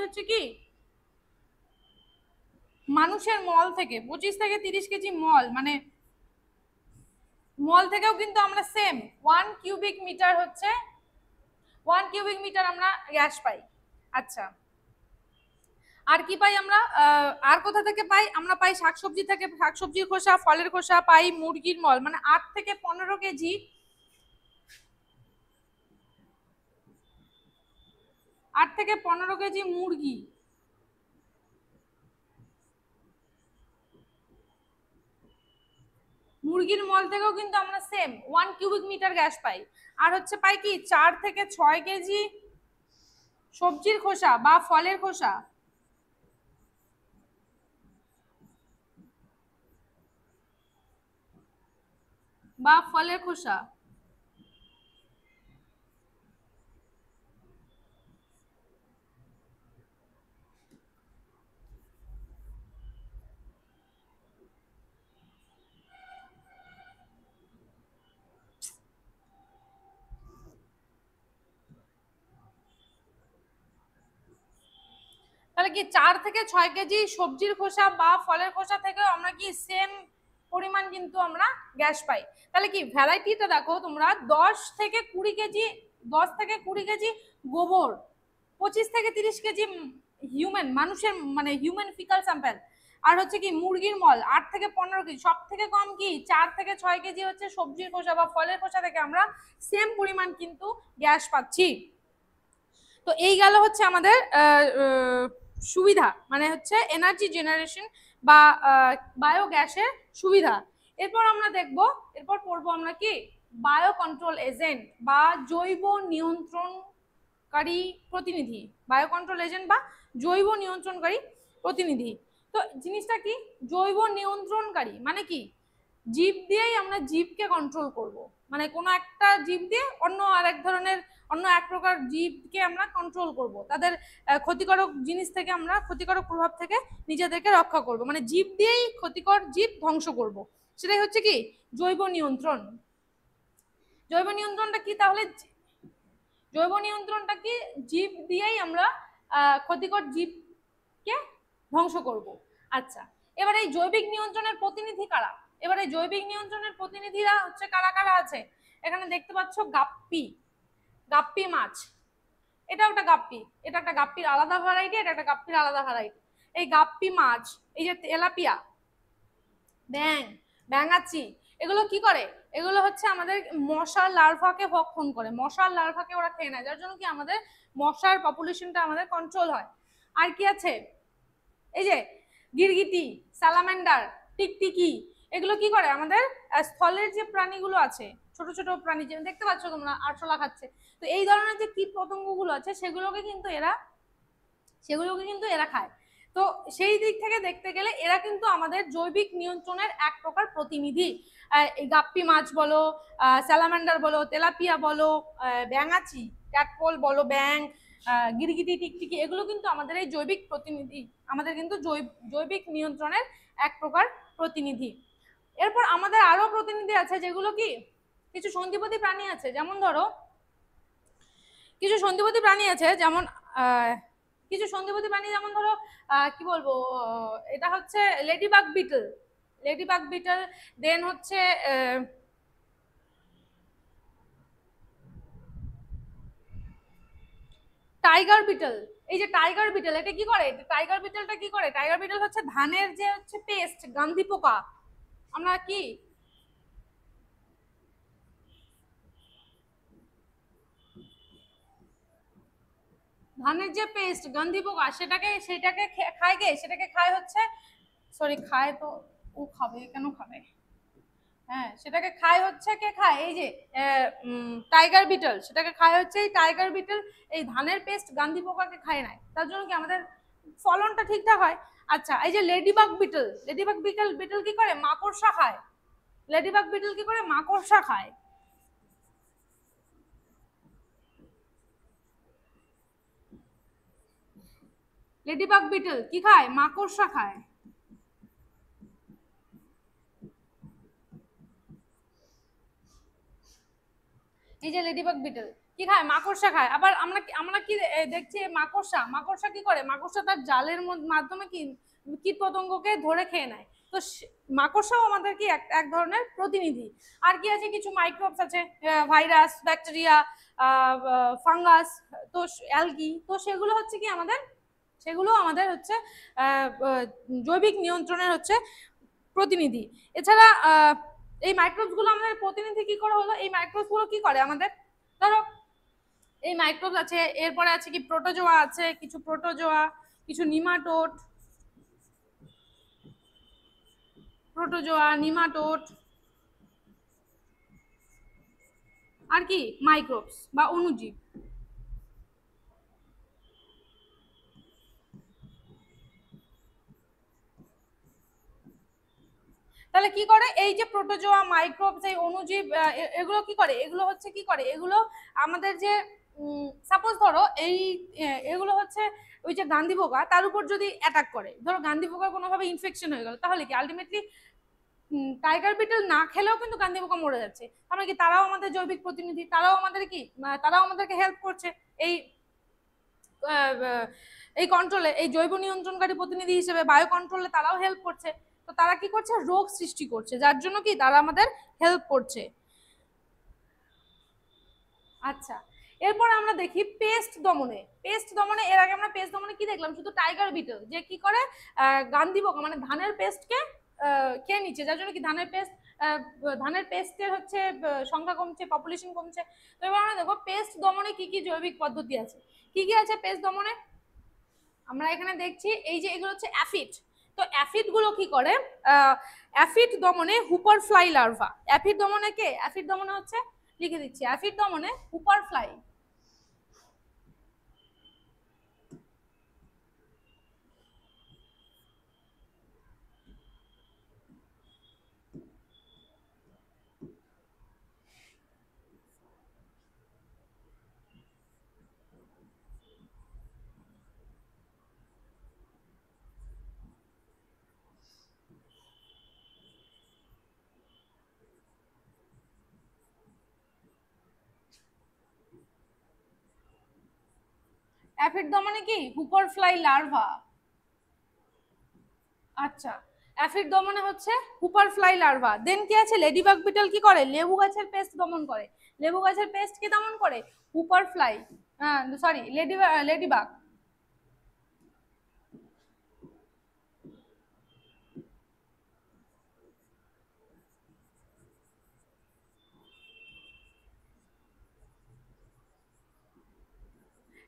হচ্ছে কি মানুষের মল থেকে, 25 থেকে 30 কেজি মল, মানে মল থেকেও কিন্তু আমরা সেম 1 কিউবিক মিটার হচ্ছে 1 কিউবিক মিটার আমরা গ্যাস পাই। আচ্ছা আর কি পাই আমরা, আর কোথা থেকে পাই, আমরা পাই শাকসবজি থেকে, শাকসবজির খোসা, ফলের খোসা পাই, মুরগির মল, মানে 8 থেকে 15 কেজি 8 থেকে 15 কেজি মুরগির মল থেকেও কিন্তু আমরা সেম 1 কিউবিক মিটার গ্যাস পাই। আর হচ্ছে পাই কি 4 থেকে 6 কেজি সবজির খোসা বা ফলের খোসা, বা ফলের খোসা। তাহলে কি 4 থেকে 6 কেজি সবজির খোসা বা ফলের খোসা থেকেও আমরা কি সেম পরিমাণ কিন্তু আমরা গ্যাস পাই। তাহলে কি ভ্যারাইটিটা দেখো তোমরা, 10 থেকে 20 কেজি গোবর, 25 থেকে 30 কেজি মানুষের মানে হিউম্যান ফিকাল স্যাম্পল, আর হচ্ছে কি মুরগির মল 8 থেকে 15 কেজি, সব থেকে কম কি 4 থেকে 6 কেজি হচ্ছে সবজির খোসা বা ফলের খোসা থেকে আমরা সেম পরিমাণ কিন্তু গ্যাস পাচ্ছি। তো এই গেল হচ্ছে আমাদের সুবিধা, মানে হচ্ছে এনার্জি জেনারেশন বা বায়োগ্যাসের সুবিধা। এরপর আমরা দেখব, এরপর পড়বো আমরা কি বায়ো কন্ট্রোল এজেন্ট বা জৈব নিয়ন্ত্রণকারী প্রতিনিধি, বায়ো কন্ট্রোল এজেন্ট বা জৈব নিয়ন্ত্রণকারী প্রতিনিধি। তো জিনিসটা কি জৈব নিয়ন্ত্রণকারী মানে কি, জীব দিয়েই আমরা জীবকে কন্ট্রোল করব, মানে কোনো একটা জীব দিয়ে অন্য এক প্রকার জীবকে আমরা কন্ট্রোল করব, তাদের ক্ষতিকারক জিনিস থেকে আমরা ক্ষতিকারক প্রভাব থেকে নিজেদেরকে রক্ষা করব, মানে জীব দিয়েই ক্ষতিকর জীব ধ্বংস করব, সেটাই হচ্ছে কি জৈব নিয়ন্ত্রণ। জৈব নিয়ন্ত্রণটা কি তাহলে, জৈব নিয়ন্ত্রণটা কি জীব দিয়েই আমরা ক্ষতিকর জীবকে ধ্বংস করব। আচ্ছা, এবার এই জৈবিক নিয়ন্ত্রণের প্রতিনিধি কারা, এবারে জৈবিক নিয়ন্ত্রণের প্রতিনিধিরা হচ্ছে কারা কারা আছে, এখানে দেখতে পাচ্ছ গাপ্পি, গাপ্পি মাছ, এটা একটা গাপ্পি, এটা একটা গাপ্পির আলাদা ভ্যারাইটি, এটা একটা গাপ্পির আলাদা ভ্যারাইটি। এই গাপ্পি মাছ, এই যে তেলাপিয়া, ব্যাং, ব্যাঙাচি, এগুলো কি করে, এগুলো হচ্ছে আমাদের মশার লার্ভাকে ভক্ষণ করে, মশার লার্ভাকে ওরা খেয়ে নেয়, যার জন্য কি আমাদের মশার পপুলেশনটা আমাদের কন্ট্রোল হয়। আর কি আছে, এই যে গিরগিটি, স্যালামেন্ডার, টিকটিকি, এগুলো কি করে আমাদের স্থলের যে প্রাণীগুলো আছে, ছোট ছোট প্রাণী যে দেখতে পাচ্ছ তোমরা আরশোলা খাচ্ছে, তো এই ধরনের যে কীট পতঙ্গগুলো আছে সেগুলোকে কিন্তু এরা খায়। তো সেই দিক থেকে দেখতে গেলে এরা কিন্তু আমাদের জৈবিক নিয়ন্ত্রণের এক প্রকার প্রতিনিধি। এই গাপ্পি মাছ বলো, স্যালামান্ডার বলো, তেলাপিয়া বলো, ব্যাঙাচি, ক্যাটপল বলো, ব্যাং, গিরগিটি, টিকটিকি, এগুলো কিন্তু আমাদের এই জৈবিক প্রতিনিধি, আমাদের কিন্তু জৈবিক নিয়ন্ত্রণের এক প্রকার প্রতিনিধি। এরপর আমাদের আরো প্রতিনিধি আছে, যেগুলো কি কিছু সন্ধিপতি প্রাণী আছে, যেমন ধরো কিছু সন্ধিপতি প্রাণী আছে, যেমন কিছু সন্ধিপতি প্রাণী, যেমন ধরো কি বলবো, এটা হচ্ছে লেডিবাগ বিটল, লেডিবাগ বিটল, দেন হচ্ছে টাইগার বিটল। এই যে টাইগার বিটল, এটা কি করে, টাইগার বিটলটা কি করে, টাইগার বিটল হচ্ছে ধানের যে হচ্ছে পেস্ট, গান্ধি পোকা, আমরা কি ধানের যে পেস্ট গান্ধি পোকা, সেটাকে খায় কে, সেটাকে খায় হচ্ছে, সরি খায় তো ও খাবে, কেন খাবে, হ্যাঁ সেটাকে খায় হচ্ছে, কে খায়, এই যে টাইগার বিটল, সেটাকে খায় হচ্ছে এই টাইগার বিটল, এই ধানের পেস্ট গান্ধি পোকাকে খায় নাই, তার জন্য কি আমাদের ফলনটা ঠিকঠাক হয়। আচ্ছা, এই যে ladybug beetle, ladybug beetle beetle কি করে, মাকড়সা খায়, লেডিবাগ বিটল কি করে, মাকড়সা খায়। লেডিবাগ বিটল কি খায়, মাকড়সা খায়। এই যে লেডিবাগ বিটল কি খায়, মাকড়সা খায়। আবার আমরা কি দেখছি, মাকড়সা কি করে, মাকড়সা তার জালের মাধ্যমে কি কীট পতঙ্গকে ধরে খেয়ে নেয়। তো মাকড়সাও আমাদের কি এক ধরনের প্রতিনিধি। আর কি আছে, কিছু মাইক্রোবস আছে, ভাইরাস, ব্যাকটেরিয়া, ফাঙ্গাস, তো অ্যালগি, তো সেগুলো হচ্ছে কি আমাদের হচ্ছে জৈবিক নিয়ন্ত্রণের হচ্ছে প্রতিনিধি। এছাড়া এই মাইক্রোবস গুলো আমাদের প্রতিনিধি কি করে হলো, এই মাইক্রোবস গুলো কি করে আমাদের, ধরো এই মাইক্রোবস আছে, এরপরে আছে কি প্রোটোজোয়া আছে, কিছু প্রোটোজোয়া, কিছু নিমাটোড, আর কি মাইক্রোবস বা অণুজীব। তাহলে কি করে এই যে প্রোটোজোয়া, মাইক্রোবস, এই অণুজীব, এগুলো কি করে, এগুলো হচ্ছে কি করে, এগুলো আমাদের যে সাপোজ ধরো এই এগুলো হচ্ছে ওই যে গান্ধী পোকা, তার উপর যদি অ্যাটাক করে, ধরো গান্ধী পোকা কোনোভাবে ইনফেকশন হয়ে গেল, তাহলে কি আলটিমেটলি টাইগার বিটল না খেলেও কিন্তু গান্ধী পোকা মরে যাচ্ছে। আমরা কি তারাও আমাদের জৈবিক প্রতিনিধি, তারাও আমাদের কি তারাও আমাদেরকে হেল্প করছে এই এই কন্ট্রোলে, এই জৈব নিয়ন্ত্রণকারী প্রতিনিধি হিসেবে বায়ো কন্ট্রোলে তারাও হেল্প করছে। তো তারা কি করছে, রোগ সৃষ্টি করছে, যার জন্য কি তারা আমাদের হেল্প করছে। আচ্ছা, এরপর আমরা দেখি পেস্ট দমনে। পেস্ট দমনে, এর আগে আমরা পেস্ট দমনে কি দেখলাম, শুধু টাইগার বিটল যে কি করে গান্ধী পোকা মানে ধানের পেস্টকে খেয়ে নিচ্ছে, যার জন্য কি ধানের পেস্টের হচ্ছে সংখ্যা কমছে, পপুলেশন কমছে। তো এবার আমরা দেখবো পেস্ট দমনে কি কি জৈবিক পদ্ধতি আছে। কি কি আছে পেস্ট দমনে, আমরা এখানে দেখছি এই যে এগুলো হচ্ছে অ্যাফিড। তো অ্যাফিড গুলো কি করে, অ্যাফিড দমনে হুপার ফ্লাই লার্ভা। অ্যাফিড দমনে কে, অ্যাফিড দমনে হচ্ছে, লিখে দিচ্ছি, অ্যাফিড দমনে হুপার ফ্লাই। অ্যাফিড দমনে কি হুপার ফ্লাই লার্ভা। আচ্ছা, অ্যাফিড দমনে হচ্ছে হুপার ফ্লাই লার্ভা। দেন কি আছে, লেডিবাগ বিটল কি করে, লেবু গাছের পেস্ট দমন করে। লেবু গাছের পেস্ট কি দমন করে, hopper fly, sorry ladybug.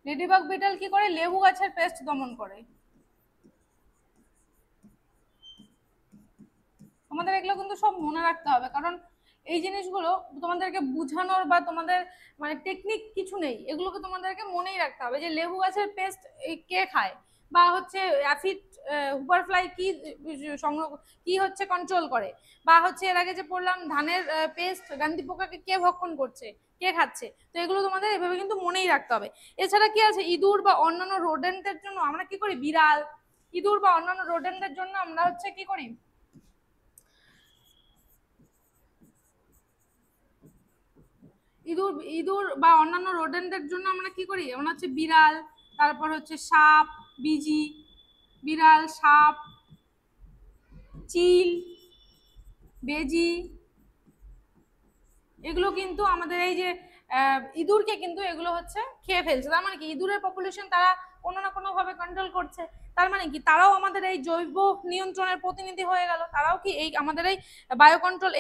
Ladybug beetle কি করে, লেবু গাছের পেস্ট দমন করে। তোমাদের এগুলো কিন্তু সব মনে রাখতে হবে, কারণ এই জিনিসগুলো তোমাদেরকে বুঝানোর বা তোমাদের মানে টেকনিক কিছু নেই, এগুলোকে তোমাদেরকে মনেই রাখতে হবে যে লেবু গাছের পেস্ট কে খায়, বা হচ্ছে অ্যাফিড হুপারফ্লাই কি সংগ্রহ, কি হচ্ছে কন্ট্রোল করে, বা হচ্ছে এর আগে যে পড়লাম ধানের পেস্ট গান্ধী পোকাকে কে ভক্ষণ করছে, কে খাচ্ছে। তো এগুলো তোমাদের এভাবে কিন্তু মনেই রাখতে হবে। এছাড়া কি আছে, ইঁদুর বা অন্যান্য রোডেন্টের জন্য আমরা কি করি, বিড়াল, ইঁদুর বা অন্যান্য রোডেন্টের জন্য আমরা হচ্ছে কি করি, ইঁদুর ইঁদুর বা অন্যান্য রোডেন্টের জন্য আমরা কি করি, আমরা হচ্ছে বিড়াল, তারপর হচ্ছে সাপ, বিজি, বিড়াল, সাপ, চিল, বেজি, এগুলো কিন্তু আমাদের এই যে ইঁদুরকে কিন্তু এগুলো হচ্ছে খেয়ে ফেলছে। তার মানে কি ইঁদুরের পপুলেশন তারা কোনো না কোনো ভাবে কন্ট্রোল করছে। তার মানে কি তারাও আমাদের এই জৈব নিয়ন্ত্রণের প্রতিনিধি হয়ে গেল, তারাও কি এই আমাদের এই বায়ো কন্ট্রোল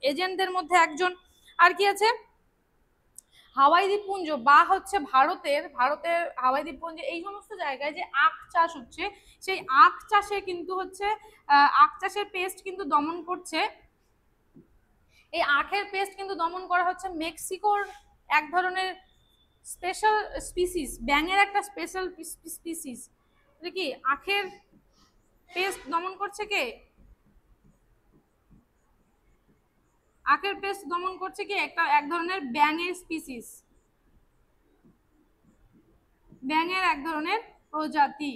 এজেন্টদের মধ্যে একজন। আর কি আছে, হাওয়াই দ্বীপপুঞ্জ বা হচ্ছে ভারতের হাওয়াই দ্বীপপুঞ্জে এই সমস্ত জায়গায় যে আখ চাষ হচ্ছে, সেই আখ চাষে কিন্তু হচ্ছে আখ চাষের পেস্ট কিন্তু দমন করছে, এই আখের পেস্ট কিন্তু দমন করা হচ্ছে মেক্সিকোর এক ধরনের স্পেশাল স্পিসিস, ব্যাঙের একটা স্পেশাল স্পিসিস। কি আখের পেস্ট দমন করছে কে, আখের পেস্ট দমন করছে কি এক ধরনের ব্যাঙের স্পিসিস, ব্যাঙের এক ধরনের প্রজাতি।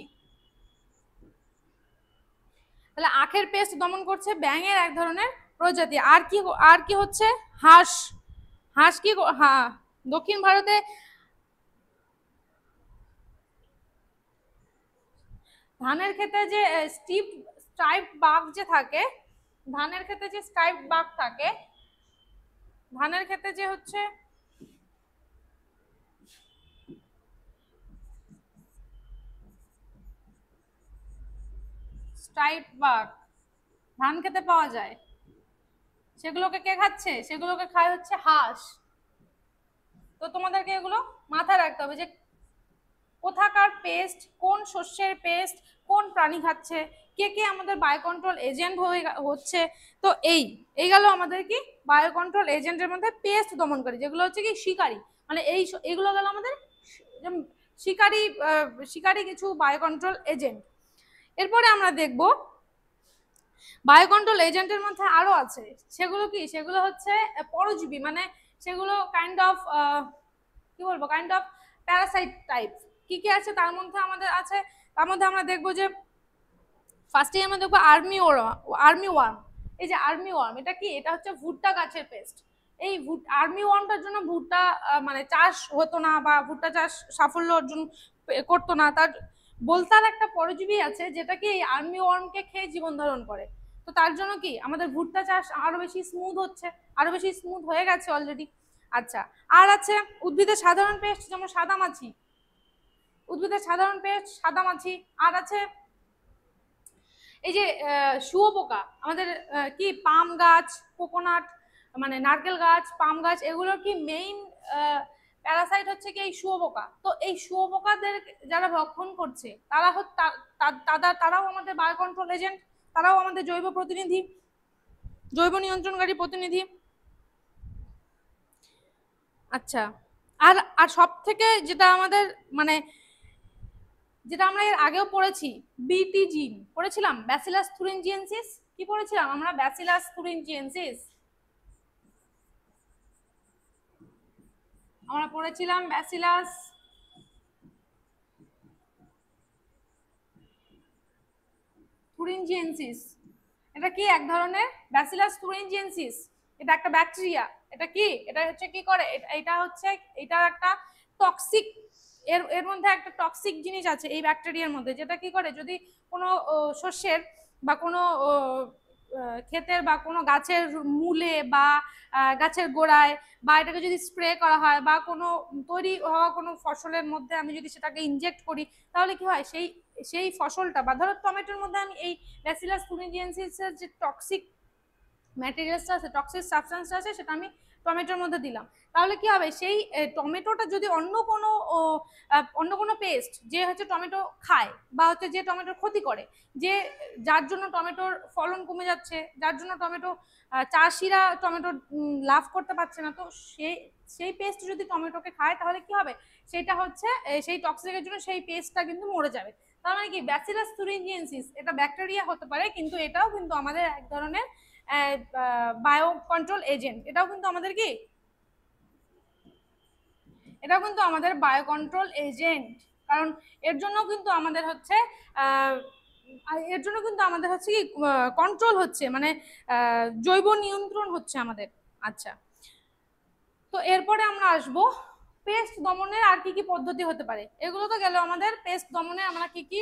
তাহলে আখের পেস্ট দমন করছে ব্যাঙের এক ধরনের প্রজাতি। আর কি হচ্ছে, হাঁস, হাঁস কি, হ্যাঁ, দক্ষিণ ভারতে ধানের ক্ষেতে যে স্ট্রাইপ বাঘ যে থাকে, ধানের ক্ষেতে যে স্ট্রাইপ বাঘ থাকে, ধানের ক্ষেতে যে হচ্ছে স্ট্রাইপ বাঘ ধান খেতে পাওয়া যায়, সেগুলোকে কে খাচ্ছে, সেগুলোকে খায় হচ্ছে হাঁস। তো তোমাদেরকে এগুলো মাথায় রাখতে হবে যে কোথাকার পেস্ট, কোন শস্যের পেস্ট কোন প্রাণী খাচ্ছে, কে কে আমাদের বায়ো কন্ট্রোল এজেন্ট হচ্ছে। তো এই গেল আমাদের কি বায়ো কন্ট্রোল এজেন্টের মধ্যে পেস্ট দমনকারী, যেগুলো হচ্ছে কি শিকারী, মানে এইগুলো গেল আমাদের শিকারী শিকারী কিছু বায়ো কন্ট্রোল এজেন্ট। এরপরে আমরা দেখব বায়ো কন্ট্রোল এজেন্টের মধ্যে আরো আছে, সেগুলো কি, সেগুলো হচ্ছে পরজীবী, মানে সেগুলো কাইন্ড অফ কি বলবো, কাইন্ড অফ প্যারাসাইট টাইপ। কি কি আছে তার মধ্যে আমাদের আছে, তার মধ্যে আমরা দেখবো যে ফার্স্টে আমরা দেখবো আর্মি ওয়ার্ম। এই যে আর্মি ওয়ার্ম, এটা কি, এটা হচ্ছে ভুট্টা গাছের পেস্ট। এই আর্মি ওয়ার্মটার জন্য ভুট্টা মানে চাষ হতো না, বা ভুট্টা চাষ সাফল্য অর্জন করতো না, তার বলতার একটা পরজীবী আছে যেটা কি এই আর্মি ওয়ার্মকে খেয়ে জীবন ধারণ করে। তো তার জন্য কি আমাদের ভুট্টা চাষ আরো বেশি স্মুথ হচ্ছে, আরো বেশি স্মুথ হয়ে গেছে অলরেডি। আচ্ছা, আর আছে উদ্ভিদের সাধারণ পেস্ট, যেমন সাদামাছি, উদ্ভিদের সাধারণ পেস্ট সাদামাছি। আর আছে এই যে শুয়োপোকা, আমাদের কি পাম গাছ, কোকোনাট মানে নারকেল গাছ, পাম গাছ, এগুলোর কি মেইন প্যারাসাইট হচ্ছে কি এই শুয়োপোকা। তো এই শুয়োপোকাদের যারা ভক্ষণ করছে তারা তারাও আমাদের বায়ো কন্ট্রোল এজেন্ট, তারাও আমাদের জৈব প্রতিনিধি, জৈব নিয়ন্ত্রণকারী প্রতিনিধি। আচ্ছা, আর আর সব থেকে যেটা আমাদের মানে যেটা আমরা এর আগেও পড়েছি, বিটি জিন পড়েছিলাম, ব্যাসিলাস থুরিনজিয়েন্সিস। কি পড়েছিলাম আমরা? ব্যাসিলাস থুরিনজিয়েন্সিস আমরা পড়েছিলাম, ব্যাসিলাস থুরিনজিয়েন্সিস। এটা কি এক ধরনের ব্যাসিলাস থুরিনজিয়েন্সিস, এটা একটা ব্যাকটেরিয়া। এটা কি, এটা হচ্ছে কি করে, এটা হচ্ছে, এটা একটা টক্সিক, এর এর মধ্যে একটা টক্সিক জিনিস আছে এই ব্যাকটেরিয়ার মধ্যে, যেটা কি করে, যদি কোনো শস্যের বা কোনো ক্ষেতের বা কোনো গাছের মূলে বা গাছের গোড়ায়, বা এটাকে যদি স্প্রে করা হয়, বা কোনো তৈরি হওয়া কোনো ফসলের মধ্যে আমি যদি সেটাকে ইনজেক্ট করি, তাহলে কি হয়, সেই সেই ফসলটা, বা ধরো টমেটোর মধ্যে আমি এই ব্যাসিলাস থুরিনজিয়েন্সিসের যে টক্সিক ম্যাটেরিয়ালসটা আছে, টক্সিক সাবস্টেন্সটা আছে, সেটা আমি টমেটোর মধ্যে দিলাম, তাহলে কি হবে, সেই টমেটোটা যদি অন্য কোনো পেস্ট যে হচ্ছে টমেটো খায়, বা হচ্ছে যে টমেটোর ক্ষতি করে, যে যার জন্য টমেটোর ফলন কমে যাচ্ছে, যার জন্য টমেটো চাষিরা টমেটো লাভ করতে পারছে না, তো সেই পেস্ট যদি টমেটোকে খায়, তাহলে কি হবে, সেটা হচ্ছে সেই টক্সিকের জন্য সেই পেস্টটা কিন্তু মরে যাবে। তার মানে কি, ব্যাসিলাস থুরিনজিয়েন্সিস এটা ব্যাকটেরিয়া হতে পারে, কিন্তু এটাও কিন্তু আমাদের এক ধরনের বায়ো কন্ট্রোল এজেন্ট। এটাও কিন্তু আমাদের কি, এটাও কিন্তু আমাদের বায়ো কন্ট্রোল এজেন্ট, কারণ এর জন্য কিন্তু আমাদের হচ্ছে এর জন্য কিন্তু আমাদের হচ্ছে কি কন্ট্রোল হচ্ছে, মানে জৈব নিয়ন্ত্রণ হচ্ছে আমাদের। আচ্ছা, তো এরপরে আমরা আসবো পেস্ট দমনের আর কি কি পদ্ধতি হতে পারে। এগুলো তো গেল আমাদের পেস্ট দমনে আমরা কি কি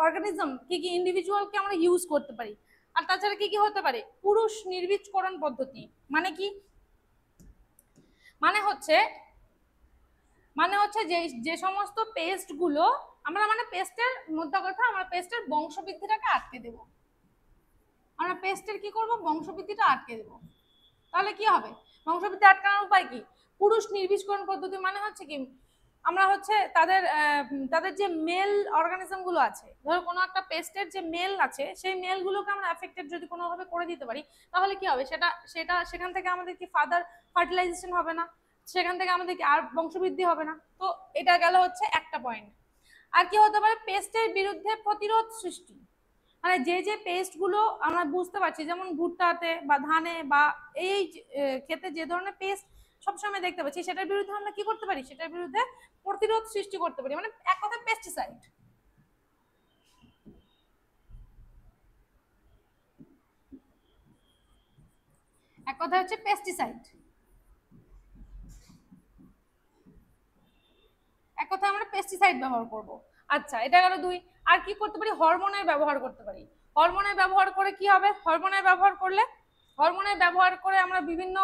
অর্গানিজম, কি কি ইন্ডিভিজুয়ালকে আমরা ইউজ করতে পারি। আর তাছাড়া কি কি হতে পারে, পুরুষ নির্বীজকরণ পদ্ধতি। মানে কি, মানে হচ্ছে যে যে সমস্ত পেস্ট গুলো আমরা, মানে পেস্টের মধ্যে কথা, আমরা পেস্টের বংশবৃদ্ধিটাকে আটকে দেব, আমরা পেস্টের কি করব, বংশবৃদ্ধিটা আটকে দেব। তাহলে কি হবে, বংশবৃদ্ধি আটকানোর উপায় কি, পুরুষ নির্বীজকরণ পদ্ধতি। মানে হচ্ছে কি, আমরা হচ্ছে তাদের যে মেল অর্গানিজম গুলো আছে, ধরো কোনো একটা পেস্টের যে মেল আছে, সেই মেল গুলোকে আমরা এফেক্টেড যদি কোনোভাবে করে দিতে পারি, তাহলে কি হবে, সেখান থেকে আমাদের কি ফাদার ফার্টিলাইজেশন হবে না, সেখান থেকে আমাদের কি আর বংশবৃদ্ধি হবে না। তো এটা গেল হচ্ছে একটা পয়েন্ট। আর কি হতে পারে, পেস্টের বিরুদ্ধে প্রতিরোধ সৃষ্টি। মানে যে যে পেস্ট গুলো আমরা বুঝতে পারছি, যেমন ভুট্টাতে বা ধানে বা এই ক্ষেতে যে ধরনের পেস্ট সবসময় দেখতে পাচ্ছি, সেটার বিরুদ্ধে আমরা কি করতে পারি, সেটার বিরুদ্ধে প্রতিরোধ সৃষ্টি করতে পারি, মানে এক কথায় পেস্টিসাইড। এক কথা হচ্ছে পেস্টিসাইড, এক কথা আমরা পেস্টিসাইড ব্যবহার করব। আচ্ছা, এটা গেল দুই। আর কি করতে পারি, হরমোনের ব্যবহার করতে পারি। হরমোনের ব্যবহার করে কি হবে, হরমোনের ব্যবহার করলে, হরমোনের ব্যবহার করে আমরা বিভিন্ন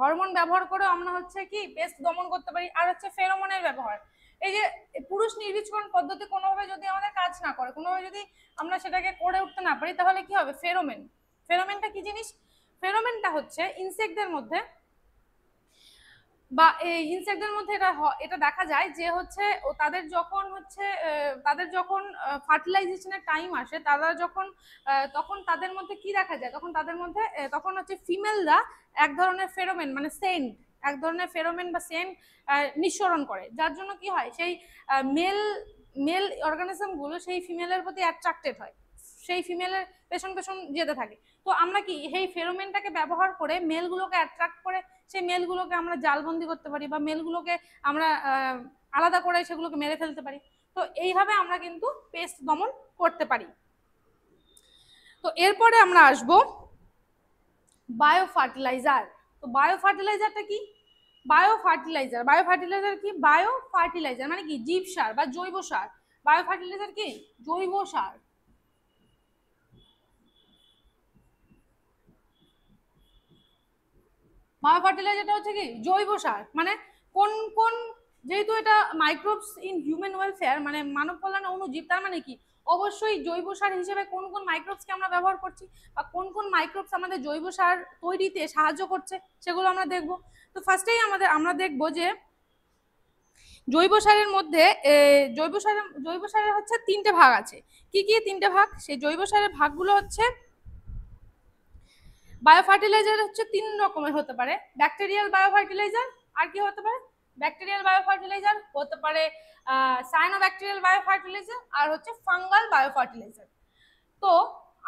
হরমোন ব্যবহার করে আমরা হচ্ছে কি পেস্ট দমন করতে পারি। আর হচ্ছে ফেরোমনের ব্যবহার। এই যে পুরুষ নির্বীজকরণ পদ্ধতি কোনোভাবে যদি আমাদের কাজ না করে, কোনোভাবে যদি আমরা সেটাকে করে উঠতে না পারি, তাহলে কি হবে, ফেরোমেন। ফেরোমেনটা কি জিনিস, ফেরোমেনটা হচ্ছে ইনসেক্টদের মধ্যে বা এই ইনসেক্টদের মধ্যে এটা দেখা যায় যে হচ্ছে তাদের যখন ফার্টিলাইজেশনের টাইম আসে, তারা যখন তখন তাদের মধ্যে কি দেখা যায়, তখন তাদের মধ্যে তখন হচ্ছে ফিমেলরা এক ধরনের ফেরোমেন মানে সেন্ট, এক ধরনের ফেরোমেন বা সেন্ট নিঃসরণ করে, যার জন্য কি হয় সেই মেল মেল অর্গানিজম গুলো সেই ফিমেলের প্রতি অ্যাট্রাক্টেড হয়, সেই ফিমেলের পেছন পেছন যেতে থাকে। তো আমরা কি এই ফেরোমেনটাকে ব্যবহার করে মেলগুলোকে অ্যাট্রাক্ট করে সেই মেলগুলোকে আমরা জালবন্দি করতে পারি বা মেলগুলোকে আমরা আলাদা করে সেগুলোকে মেরে ফেলতে পারি। তো এইভাবে আমরা কিন্তু পেস্ট দমন করতে পারি। তো এরপরে আমরা আসব বায়ো ফার্টিলাইজার। তো বায়ো ফার্টিলাইজারটা কি? বায়ো ফার্টিলাইজার কি? বায়ো ফার্টিলাইজার মানে কি জীব সার বা জৈব সার। বায়ো ফার্টিলাইজার কি? জৈব সার। বায়ো ফার্টিলাইজারটা হচ্ছে কি জৈব সার, মানে কোন কোন, যেহেতু এটা মাইক্রোবস ইন হিউম্যান ওয়েলফেয়ার মানে মানব কল্যাণ অণুজীব, তার মানে কি অবশ্যই জৈব সার হিসেবে কোন কোন মাইক্রোবসকে আমরা ব্যবহার করছি বা কোন কোন মাইক্রোবস আমাদের জৈব সার তৈরিতে সাহায্য করছে সেগুলো আমরা দেখব। তো ফার্স্টেই আমরা দেখব যে জৈব সারের মধ্যে জৈব সারের হচ্ছে তিনটে ভাগ আছে। কি কি তিনটে ভাগ? সেই জৈব সারের ভাগগুলো হচ্ছে বায়ো ফার্টিলাইজার হচ্ছে তিন রকমের হতে পারে। ব্যাকটেরিয়াল বায়ো ফার্টিলাইজার, আর কি হতে পারে? ব্যাকটেরিয়াল বায়ো ফার্টিলাইজার হতে পারে, সায়ানোব্যাকটেরিয়াল বায়ো ফার্টিলাইজার, আর হচ্ছে ফাঙ্গাল বায়ো ফার্টিলাইজার। তো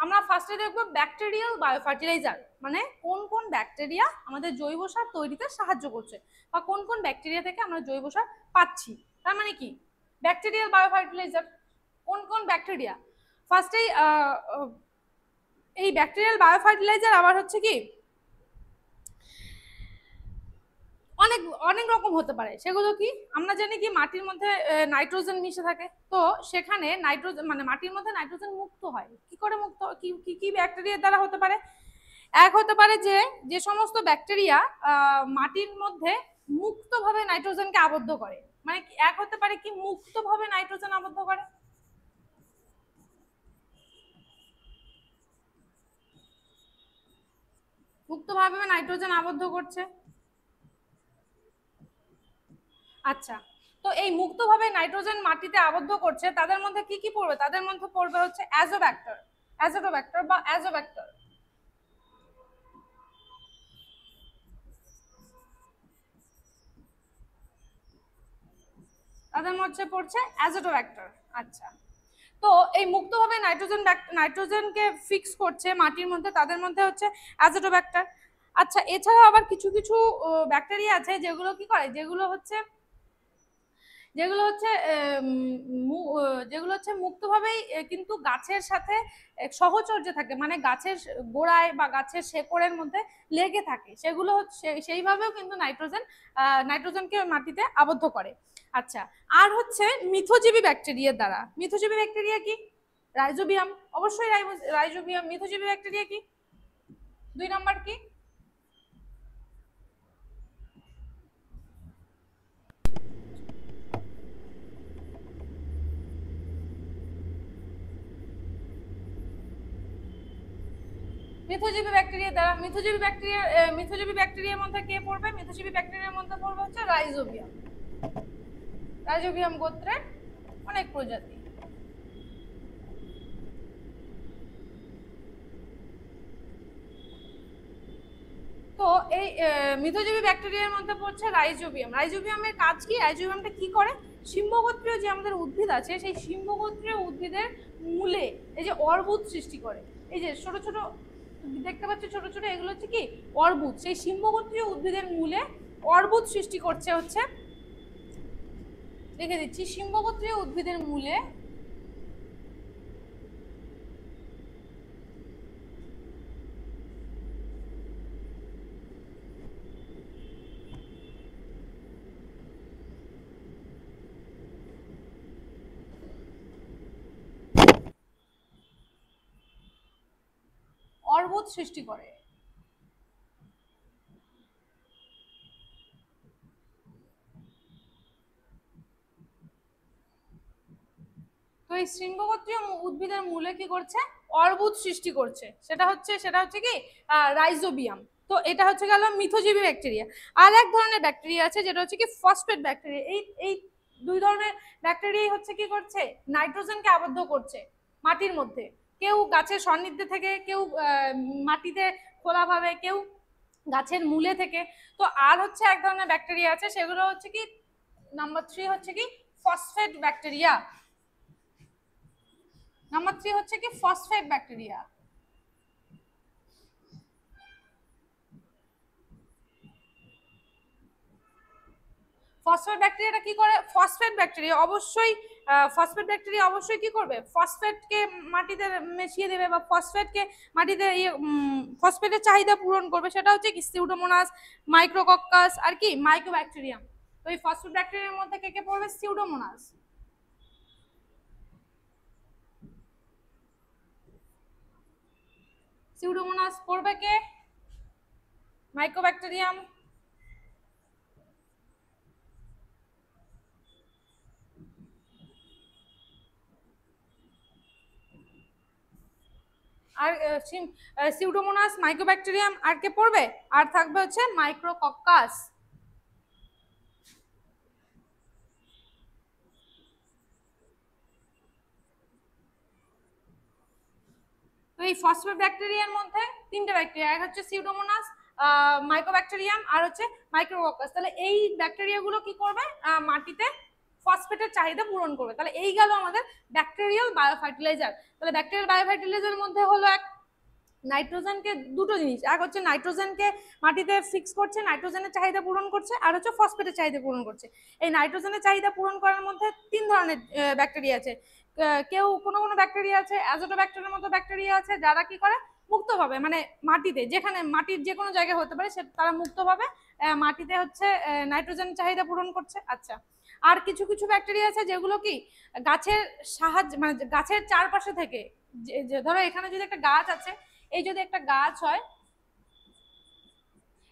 আমরা ফার্স্টে দেখব ব্যাকটেরিয়াল বায়ো ফার্টিলাইজার, মানে কোন কোন ব্যাকটেরিয়া আমাদের জৈব সার তৈরিতে সাহায্য করছে বা কোন কোন ব্যাকটেরিয়া থেকে আমরা জৈব সার পাচ্ছি। তার মানে কি ব্যাকটেরিয়াল বায়ো ফার্টিলাইজার, কোন কোন ব্যাকটেরিয়া? ফার্স্টেই এই ব্যাকটেরিয়াল বায়ো ফার্টিলাইজার আবার হচ্ছে কি অনেক অনেক রকম হতে পারে। সেগুলো কি? আমরা জানি কি মাটির মধ্যে নাইট্রোজেন মিশে থাকে, তো সেখানে নাইট্রোজেন মানে মাটির মধ্যে নাইট্রোজেন মুক্ত হয় কি করে? মুক্ত কি কি ব্যাকটেরিয়া দ্বারা হতে পারে? এক হতে পারে যে যে সমস্ত ব্যাকটেরিয়া মাটির মধ্যে মুক্তভাবে নাইট্রোজেনকে আবদ্ধ করে, মানে এক হতে পারে কি মুক্তভাবে নাইট্রোজেন আবদ্ধ করে, মুক্তভাবে নাইট্রোজেন আবদ্ধ করছে। আচ্ছা, তো এই মুক্তভাবে নাইট্রোজেন মাটিতে আবদ্ধ করছে, তাদের মধ্যে কি কি পড়বে? তাদের মধ্যে পড়বে হচ্ছে অ্যাজোব্যাক্টর, অ্যাজোটোব্যাক্টর বা অ্যাজোব্যাক্টর। তাদের মধ্যে পড়ছে অ্যাজোটোব্যাক্টর। আচ্ছা, তো এই মুক্তভাবে নাইট্রোজেনকে ফিক্স করছে মাটির মধ্যে, তাদের মধ্যে হচ্ছে অ্যাজোটোব্যাক্টর। আচ্ছা, এছাড়াও আবার কিছু কিছু ব্যাকটেরিয়া আছে যেগুলো কি করে, যেগুলো হচ্ছে যেগুলো হচ্ছে মুক্তভাবেই কিন্তু গাছের সাথে সহচর্যে থাকে, মানে গাছের গোড়ায় বা গাছের শেকড়ের মধ্যে লেগে থাকে, সেগুলো হচ্ছে সেইভাবেও কিন্তু নাইট্রোজেনকে মাটিতে আবদ্ধ করে। আচ্ছা, আর হচ্ছে মিথজীবী ব্যাকটেরিয়ার দ্বারা। মিথজীবী ব্যাকটেরিয়া কি? রাইজোবিয়াম, অবশ্যই রাইজোবিয়াম। মিথজীবী ব্যাকটেরিয়া কি? 2 নাম্বার কি? মিথজীবী ব্যাকটেরিয়া দ্বারা। মিথজীবী ব্যাকটেরিয়ার মধ্যে কে পড়বে? মিথজীবী ব্যাকটেরিয়ার মধ্যে পড়বে হচ্ছে রাইজোবিয়াম। রাইজোবিয়াম গোত্রের অনেক প্রজাতি। তো এই মিথজীবী ব্যাকটেরিয়ার মধ্যে পড়ছে রাইজোবিয়াম। রাইজোবিয়ামের কাজ কি? রাইজোবিয়ামটা কি করে? শিম্বগোত্রীয় যে আমাদের উদ্ভিদ আছে সেই শিম্বগোত্রীয় উদ্ভিদের মূলে এই যে অর্বুদ সৃষ্টি করে, এই যে ছোট ছোট দেখতে পাচ্ছি ছোট ছোট, এগুলো হচ্ছে কি অর্বুদ। সেই শিম্বগোত্রীয় উদ্ভিদের মূলে অর্বুদ সৃষ্টি করছে হচ্ছে, দেখে দিচ্ছি, শিম্বগোত্রীয় উদ্ভিদের মূলে অর্বুদ সৃষ্টি করে। তো এই শৃঙ্গগোত্রীয় উদ্ভিদের মূলে কি করছে? অর্বুদ সৃষ্টি করছে। সেটা হচ্ছে কি রাইজোবিয়াম। তো এটা হচ্ছে গেল মিথজীবী ব্যাকটেরিয়া। আর এক ধরনের ব্যাকটেরিয়া আছে যেটা হচ্ছে কি ফসফেট ব্যাকটেরিয়া। এই দুই ধরনের ব্যাকটেরিয়াই হচ্ছে কি করছে, নাইট্রোজেনকে আবদ্ধ করছে মাটির মধ্যে। কেউ গাছের সান্নিধ্যে থেকে, কেউ মাটিতে খোলাভাবে, কেউ গাছের মূলে থেকে। তো আর হচ্ছে এক ধরনের ব্যাকটেরিয়া আছে, সেগুলো হচ্ছে কি নাম্বার 3 হচ্ছে কি ফসফেট ব্যাকটেরিয়া। নাম্বার 3 হচ্ছে কি ফসফেট ব্যাকটেরিয়া। ফসফেট ব্যাকটেরিয়াটা কি করে? ফসফেট ব্যাকটেরিয়া অবশ্যই কি করবে, ফসফেটকে মাটিতে মিশিয়ে দেবে বা ফসফেটকে মাটিতে ফসফেটের চাহিদা পূরণ করবে। সেটা হচ্ছে কি সিউডোমোনাস, মাইক্রোকক্কাস আর কি মাইক্রোব্যাকটেরিয়াম। তো এই ফসফেট ব্যাকটেরিয়ার মধ্যে কে কে পড়বে? সিউডোমোনাস। সিউডোমোনাস পড়বে কে? মাইক্রোব্যাকটেরিয়াম। আর সিউডোমোনাস, মাইক্রোব্যাকটেরিয়াম, আর কে পড়বে? আর থাকবে হচ্ছে মাইক্রোকক্কাস। তো এই ফসফেট ব্যাকটেরিয়ার মধ্যে তিনটে ব্যাকটেরিয়া, এক হচ্ছে সিউডোমোনাস, মাইক্রোব্যাকটেরিয়াম আর হচ্ছে মাইক্রোকক্কাস। তাহলে এই ব্যাকটেরিয়াগুলো কি করবে? মাটিতে ফসফেটের চাহিদা পূরণ করবে। তাহলে এই গেল আমাদের ব্যাকটেরিয়াল বায়োফার্টিলাইজার। তাহলে ব্যাকটেরিয়াল বায়োফার্টিলাইজারের মধ্যে হলো এক নাইট্রোজেনকে, দুটো জিনিস, এক হচ্ছে নাইট্রোজেনকে মাটিতে ফিক্স করছে, নাইট্রোজেনের চাহিদা পূরণ করছে, আর হচ্ছে ফসফেটের চাহিদা পূরণ করছে। এই নাইট্রোজেনের চাহিদা পূরণ করার মধ্যে তিন ধরনের ব্যাকটেরিয়া আছে। কেউ কোনো কোনো ব্যাকটেরিয়া আছে, অ্যাজোটোব্যাক্টেরিয়ার মতো ব্যাকটেরিয়া আছে যারা কি করে মুক্তভাবে, মানে মাটিতে যেখানে মাটির যে কোনো জায়গায় হতে পারে, তারা মুক্তভাবে মাটিতে হচ্ছে নাইট্রোজেনের চাহিদা পূরণ করছে। আচ্ছা, আর কিছু কিছু ব্যাকটেরিয়া আছে যেগুলো কি গাছের সাহায্য, মানে গাছের চারপাশে থেকে, ধরো এখানে যদি একটা গাছ আছে, এই যদি একটা গাছ হয়,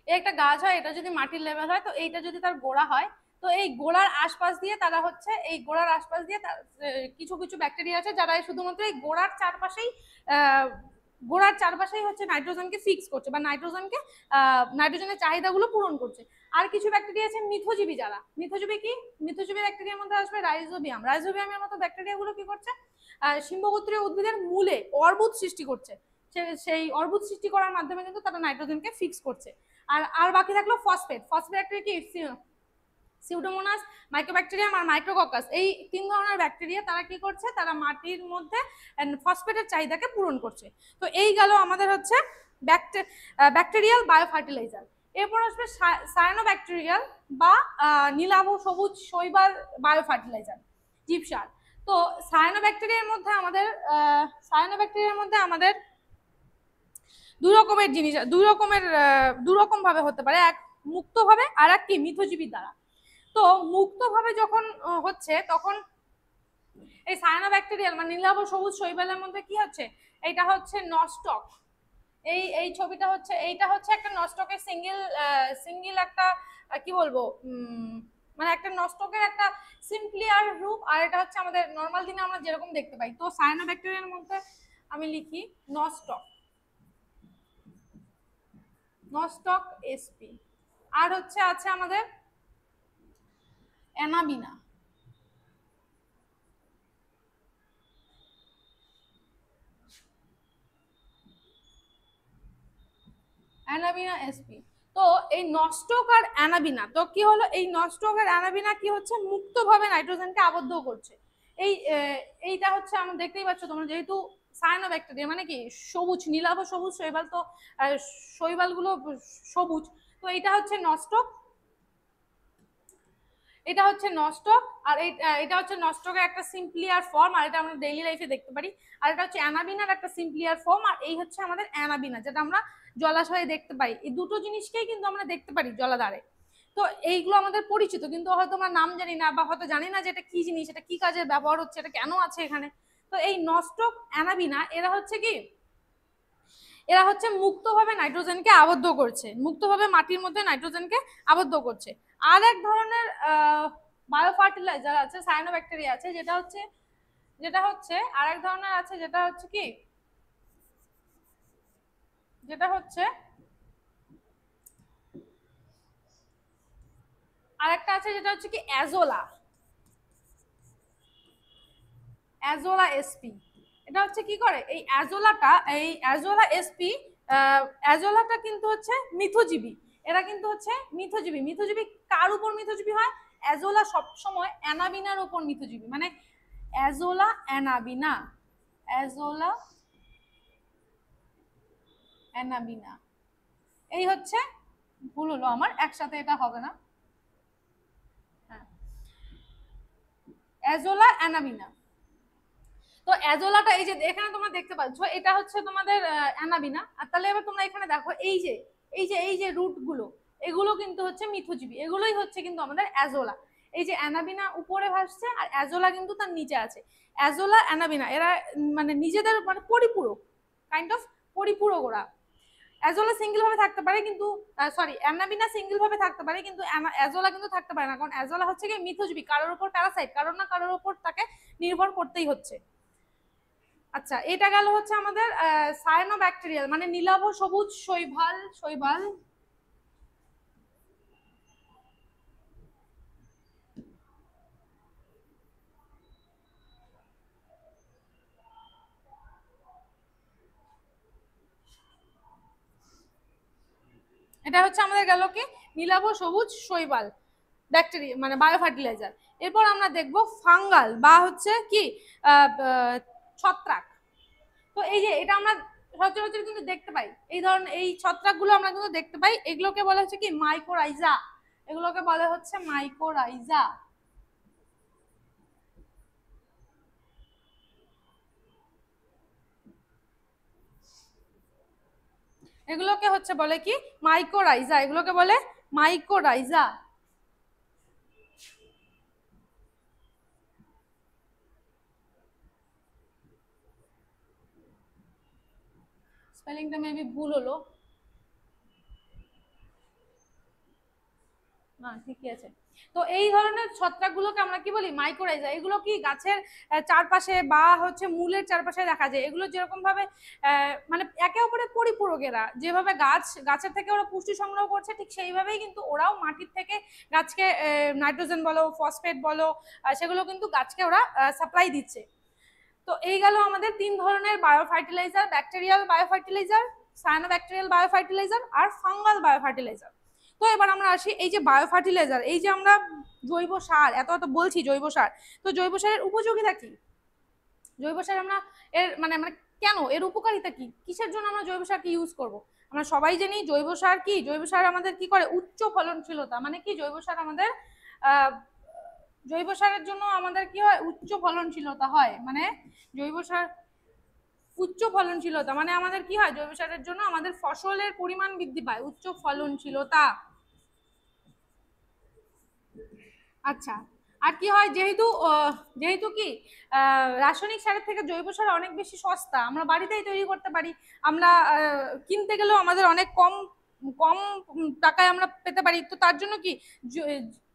একটা গাছ হয়, এটা যদি মাটির লেভেল হয়, তো এইটা যদি তার গোড়া হয়, তো এই গোড়ার আশপাশ দিয়ে তারা হচ্ছে, এই গোড়ার আশপাশ দিয়ে কিছু কিছু ব্যাকটেরিয়া আছে যারা শুধুমাত্র এই গোড়ার চারপাশেই হচ্ছে নাইট্রোজেনকে ফিক্স করছে বা নাইট্রোজেনের চাহিদাগুলো পূরণ করছে। আর কিছু ব্যাকটেরিয়া আছে মিথজীবী, যারা মিথজীবী ব্যাকটেরিয়ার মধ্যে আসবে রাইজোবিয়ামের মতো ব্যাকটেরিয়াগুলো কি করছে, সিম্বগোত্রীয় উদ্ভিদের মূলে অর্বুদ সৃষ্টি করছে। সেই অর্বুদ সৃষ্টি করার মাধ্যমে কিন্তু তারা নাইট্রোজেনকে ফিক্স করছে। আর বাকি থাকলো ফসফেট ব্যাকটেরিয়া কি সিউডোমোনাস, মাইক্রোব্যাকটেরিয়াম আর মাইক্রোকক্কাস। এই তিন ধরনের ব্যাকটেরিয়া তারা কি করছে, তারা মাটির মধ্যে ফসফেটের চাহিদাকে পূরণ করছে। তো এই গেল আমাদের হচ্ছে ব্যাকটেরিয়াল বায়োফার্টিলাইজার। এরপর আসবে সায়ানোব্যাকটেরিয়াল বা নীলাভ সবুজ শৈবাল বায়োফার্টিলাইজার, জীবসার। তো সায়ানোব্যাকটেরিয়ার মধ্যে আমাদের দুই রকমের জিনিস, দুই রকম ভাবে হতে পারে, এক মুক্তভাবে আর এক কি মিথজীবী দ্বারা। তো মুক্তভাবে যখন হচ্ছে, তখন এই সায়ানোব্যাকটেরিয়াল মানে নীলাভ সবুজ শৈবালের মধ্যে কি হচ্ছে, এইটা হচ্ছে নস্টক। এই ছবিটা হচ্ছে, এইটা হচ্ছে একটা নস্টকের সিঙ্গেল একটা কি বলবো, মানে একটা নস্টকের একটা সিম্পলিয়ার রূপ, আর এটা হচ্ছে আমাদের নর্মাল দিনে আমরা যেরকম দেখতে পাই। তো সায়ানোব্যাকটেরিয়ার মধ্যে আমি লিখি নস্টক এসপি। আর হচ্ছে আছে আমাদের অ্যানাবিনা। Anabaena SP. তো এই নস্টক আর অ্যানাবিনা, তো কি হলো, এই নস্টক আর অ্যানাবিনা কি হচ্ছে, মুক্তভাবে নাইট্রোজেনকে আবদ্ধ করছে। এইটা হচ্ছে আমরা দেখতেই পাচ্ছ তোমরা, যেহেতু সায়ানোব্যাকটেরিয়া মানে কি সবুজ, নীলাভ সবুজ শৈবাল, তো শৈবালগুলো সবুজ। তো এটা হচ্ছে নস্টক, আর এটা হচ্ছে নস্টকের একটা সিম্পলিয়ার ফর্ম, আর এটা আমরা ডেইলি লাইফে দেখতে পারি। আর এটা হচ্ছে অ্যানাবিনার একটা সিম্পলিয়ার ফর্ম, আর এই হচ্ছে আমাদের অ্যানাবিনা, যেটা আমরা জলাশয়ে দেখতে পাই। এই দুটো জিনিসকেই কিন্তু আমরা দেখতে পারি জলাধারে। তো এইগুলো আমাদের পরিচিত, কিন্তু হয়তো আমরা নাম জানি না, বা হয়তো জানি না যে এটা কি জিনিস, এটা কি কাজে ব্যবহার হচ্ছে, এটা কেন আছে এখানে। তো এই নস্টক, অ্যানাবিনা এরা হচ্ছে মুক্তভাবে নাইট্রোজেনকে আবদ্ধ করছে, মুক্তভাবে মাটির মধ্যে নাইট্রোজেনকে আবদ্ধ করছে। আর এক ধরনের বায়োফার্টিলাইজার আছে, সায়ানোব্যাকটেরিয়া আছে, আর এক ধরনের আছে, যেটা হচ্ছে আছে যেটা হচ্ছে কি অ্যাজোলা, অ্যাজোলা এসপি। এটা হচ্ছে কি করে, এই অ্যাজোলাটা, এই অ্যাজোলা এসপি, অ্যাজোলাটা কিন্তু হচ্ছে মিথজীবী। এরা কিন্তু হচ্ছে মিথজীবী। মিথজীবী কার উপর মিথজীবী হয়? অ্যাজোলা সবসময় অ্যানাবিনার উপর মিথজীবী, মানে অ্যাজোলা অ্যানাবিনা, অ্যাজোলা অ্যানাবিনা। এই হচ্ছে, ভুল হলো আমার, একসাথে এটা হবে না, হ্যাঁ, অ্যাজোলা অ্যানাবিনা। তো অ্যাজোলাটা এই যে এখানে তোমরা দেখতে পাচ্ছ, এটা হচ্ছে তোমাদের অ্যানাবিনা। আর তাহলে এবার তোমরা এখানে দেখো, এই যে এই যে রুট গুলো, এগুলো কিন্তু হচ্ছে মিথজীবী, এগুলোই হচ্ছে কিন্তু আমাদের অ্যাজোলা। এই যে অ্যানাবিনা উপরে ভাসছে আর অ্যাজোলা কিন্তু তার নিচে আছে। অ্যাজোলা অ্যানাবিনা এরা মানে নিজেদের মানে পরিপূরক, কাইন্ড অফ পরিপূরক ওরা। অ্যাজোলা সিঙ্গেল ভাবে থাকতে পারে কিন্তু, সরি, অ্যানাবিনা সিঙ্গেল ভাবে থাকতে পারে কিন্তু অ্যাজোলা কিন্তু থাকতে পারে না, কারণ অ্যাজোলা হচ্ছে কি মিথজীবী, কারোর উপর প্যারাসাইট, কারোর না কারোর উপর তাকে নির্ভর করতেই হচ্ছে। আচ্ছা, এটা গেল হচ্ছে আমাদের সায়ানোব্যাকটেরিয়াল, মানে নীলাভ সবুজ শৈবাল, শৈবাল। এটা হচ্ছে আমাদের গেল কি নীলাভ সবুজ শৈবাল ব্যাকটেরিয়া, মানে বায়ো ফার্টিলাইজার। এরপর আমরা দেখব ফাঙ্গাল বা হচ্ছে কি ছত্রাক। তো এই যে এটা আমরা সচরাচর কিন্তু দেখতে পাই, এই ধরনের এই ছত্রাকগুলো আমরা কিন্তু দেখতে পাই, এগুলোকে বলা হচ্ছে কি মাইকোরাইজা, এগুলোকে বলা হচ্ছে মাইকোরাইজা। এগুলোকে হচ্ছে বলে কি মাইকোরাইজা, এগুলোকে বলে মাইকোরাইজা। স্পেলিংটা মেবি ভুল হলো, না ঠিকই আছে। তো এই ধরনের ছত্রাকগুলোকে আমরা কি বলি মাইকোরাইজা। এগুলো কি গাছের চারপাশে বা হচ্ছে মূলের চারপাশে দেখা যায়। এগুলো যেরকম ভাবে মানে একে অপরের পরিপূরক, এরা যেভাবে গাছের থেকে ওরা পুষ্টি সংগ্রহ করছে, ঠিক সেইভাবেই কিন্তু ওরাও মাটির থেকে গাছকে নাইট্রোজেন বলো, ফসফেট বলো, সেগুলো কিন্তু গাছকে ওরা সাপ্লাই দিচ্ছে। তো এই গেল আমাদের তিন ধরনের bio fertilizer: bacterial bio fertilizer, cyanobacterial bio fertilizer আর ফাঙ্গাল বায়ো ফার্টিলাইজার। তো এবার আমরা আসি এই যে বায়ো ফার্টিলাইজার, এই যে আমরা জৈব সার এত এত বলছি জৈব সার, তো জৈব সারের উপযোগিতা কি? জৈব সার আমরা এর মানে মানে কেন, এর উপকারিতা কি, কিসের জন্য আমরা জৈব সারকে ইউজ করব? আমরা সবাই জানি জৈব সার কি, জৈব সার আমাদের কি করে, উচ্চ ফলনশীলতা, মানে কি জৈব সার আমাদের জৈব সারের জন্য আমাদের কি হয়, উচ্চ ফলনশীলতা হয়, মানে জৈব সার উচ্চ ফলনশীলতা মানে আমাদের কি হয়, জৈব সারের জন্য আমাদের ফসলের পরিমাণ বৃদ্ধি পায়, উচ্চ ফলনশীলতা। আচ্ছা, আর কি হয়, যেহেতু যেহেতু কি রাসায়নিক সারের থেকে জৈব সার অনেক বেশি সস্তা, আমরা বাড়িতেই তৈরি করতে পারি, আমরা কিনতে গেলেও আমাদের অনেক কম কম টাকায় আমরা পেতে পারি। তো তার জন্য কি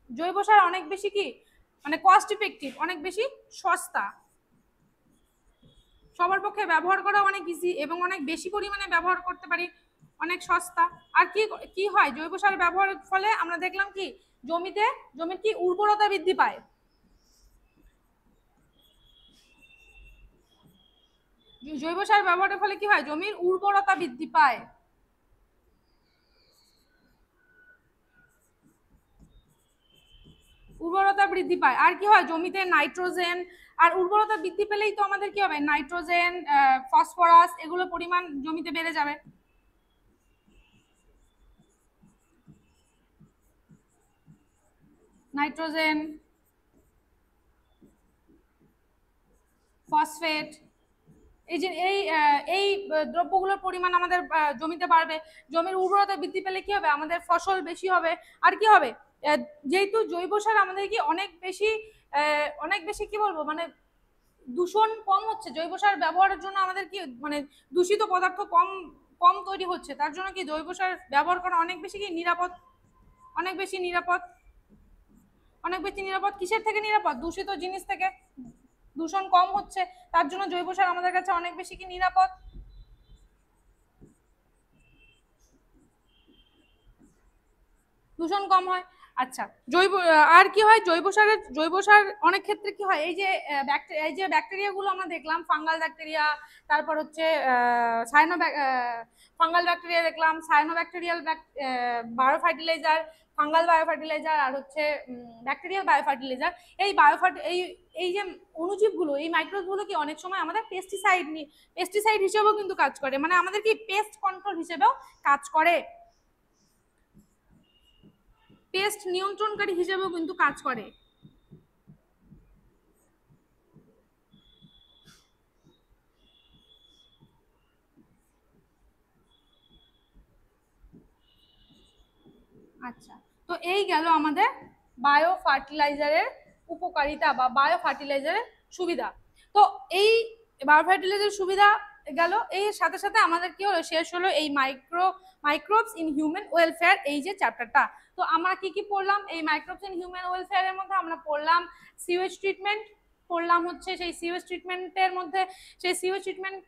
জৈব সার অনেক বেশি কি মানে কস্ট ইফেক্টিভ, অনেক বেশি সস্তা, সবার পক্ষে ব্যবহার করা অনেক ইজি এবং অনেক বেশি পরিমাণে ব্যবহার করতে পারি, অনেক সস্তা। আর কি কি হয়, জৈব সার ব্যবহারের ফলে আমরা দেখলাম কি জমির কি উর্বরতা বৃদ্ধি পায়। জৈব সার ব্যবহারের ফলে কি হয়, জমির উর্বরতা বৃদ্ধি পায়। উর্বরতা বৃদ্ধি পায়, আর কি হয়, জমিতে নাইট্রোজেন, আর উর্বরতা বৃদ্ধি পেলেই তো আমাদের কি হবে, নাইট্রোজেন, ফসফরাস এগুলো পরিমাণ জমিতে বেড়ে যাবে। নাইট্রোজেন, ফসফেট, এই যে এই দ্রব্যগুলোর পরিমাণ আমাদের জমিতে বাড়বে, জমির উর্বরতা বৃদ্ধি পেলে কি হবে, আমাদের ফসল বেশি হবে। আর কি হবে, যেহেতু জৈব সার আমাদের কি অনেক বেশি কি বলবো, মানে দূষণ কম হচ্ছে, জৈব সার ব্যবহারের জন্য আমাদের কি মানে দূষিত পদার্থ কম কম তৈরি হচ্ছে, তার জন্য কি জৈব সার ব্যবহার করা অনেক বেশি কি নিরাপদ, অনেক বেশি নিরাপদ, অনেক বেশি নিরাপদ। কিসের থেকে নিরাপদ, দূষিত জিনিস থেকে, দূষণ কম হচ্ছে, তার জন্য জৈব সার আমাদের কাছে অনেক বেশি কি নিরাপদ, দূষণ কম হয়। আচ্ছা, জৈব আর কি হয়, জৈব সার অনেক ক্ষেত্রে কি হয়, এই যে ব্যাকটেরিয়া গুলো আমরা দেখলাম, ফাঙ্গাল ব্যাকটেরিয়া, তারপর হচ্ছে সায়ানো ফাঙ্গাল ব্যাকটেরিয়া দেখলাম, cyano bacterial bio fertilizer, fungal bio fertilizer, আর হচ্ছে ব্যাকটেরিয়াল বায়ো ফার্টিলাইজার। এই এই যে অণুজীবগুলো, এই মাইক্রোবগুলো কি অনেক সময় আমাদের পেস্টিসাইড হিসেবেও কিন্তু কাজ করে, মানে আমাদের কি পেস্ট কন্ট্রোল হিসেবেও কাজ করে, পেস্ট নিয়ন্ত্রণকারী হিসেবেও কিন্তু কাজ করে। আচ্ছা, তো এই গেল আমাদের বায়ো ফার্টিলাইজারের উপকারিতা বা বায়ো ফার্টিলাইজারের সুবিধা। তো এই বায়ো ফার্টিলাইজারের সুবিধা গেল, এই সাথে সাথে আমাদের কি হলো, শেষ হলো এই মাইক্রোবস ইন হিউম্যান ওয়েলফেয়ার, এই যে চ্যাপ্টারটা। তো আমরা কি কি পড়লাম এই মাইক্রোবস ইন হিউম্যান ওয়েলফেয়ারের মধ্যে? আমরা পড়লাম সিওয়েজ ট্রিটমেন্ট, পড়লাম হচ্ছে সেই সিওয়েজ ট্রিটমেন্টের মধ্যে, সেই সিওয়েজ ট্রিটমেন্ট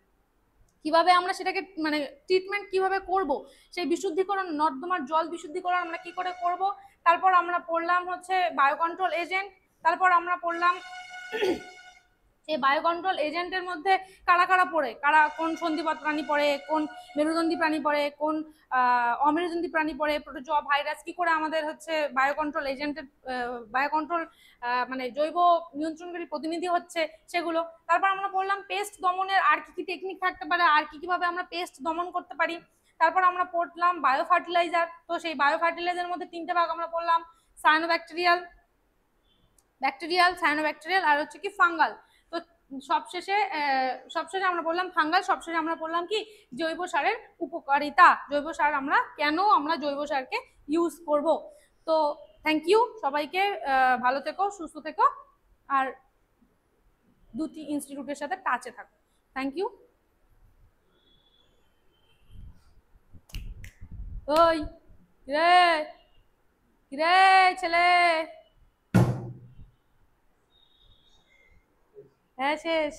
কিভাবে আমরা সেটাকে মানে ট্রিটমেন্ট কিভাবে করব, সেই বিশুদ্ধিকরণ, নর্দমার জল বিশুদ্ধিকরণ আমরা কি করে করব। তারপর আমরা পড়লাম হচ্ছে বায়ো কন্ট্রোল এজেন্ট, তারপর আমরা পড়লাম এই বায়ো কন্ট্রোল এজেন্টের মধ্যে কারা কারা পড়ে, কারা কোন সন্ধিপদ প্রাণী পড়ে, কোন মেরুদণ্ডী প্রাণী পড়ে, কোন অমেরুদণ্ডী প্রাণী পড়ে, প্রোটোজোয়া, ভাইরাস, কি করে আমাদের হচ্ছে বায়ো কন্ট্রোল এজেন্টের বায়ো কন্ট্রোল মানে জৈব নিয়ন্ত্রণকারী প্রতিনিধি হচ্ছে সেগুলো। তারপর আমরা পড়লাম পেস্ট দমনের আর কি কি টেকনিক থাকতে পারে, আর কি কিভাবে আমরা পেস্ট দমন করতে পারি। তারপর আমরা পড়লাম বায়ো ফার্টিলাইজার, তো সেই বায়ো ফার্টিলাইজারের মধ্যে তিনটে ভাগ আমরা পড়লাম, সায়ানোব্যাকটেরিয়াল, সায়ানোব্যাকটেরিয়াল, আর হচ্ছে কি ফাঙ্গাল। তো সবশেষে আমরা বললাম ফাঙ্গাল, সবশেষে আমরা বললাম কি জৈব সারের উপকারিতা, জৈব সার আমরা কেন আমরা জৈব সারকে ইউজ করব। তো থ্যাংক ইউ সবাইকে, ভালো থেকো, সুস্থ থেকো, আর দুটি ইনস্টিটিউটের সাথে টাচে থাকো। Thank you. ওই রে রে ছেলে, হ্যাঁ শেষ।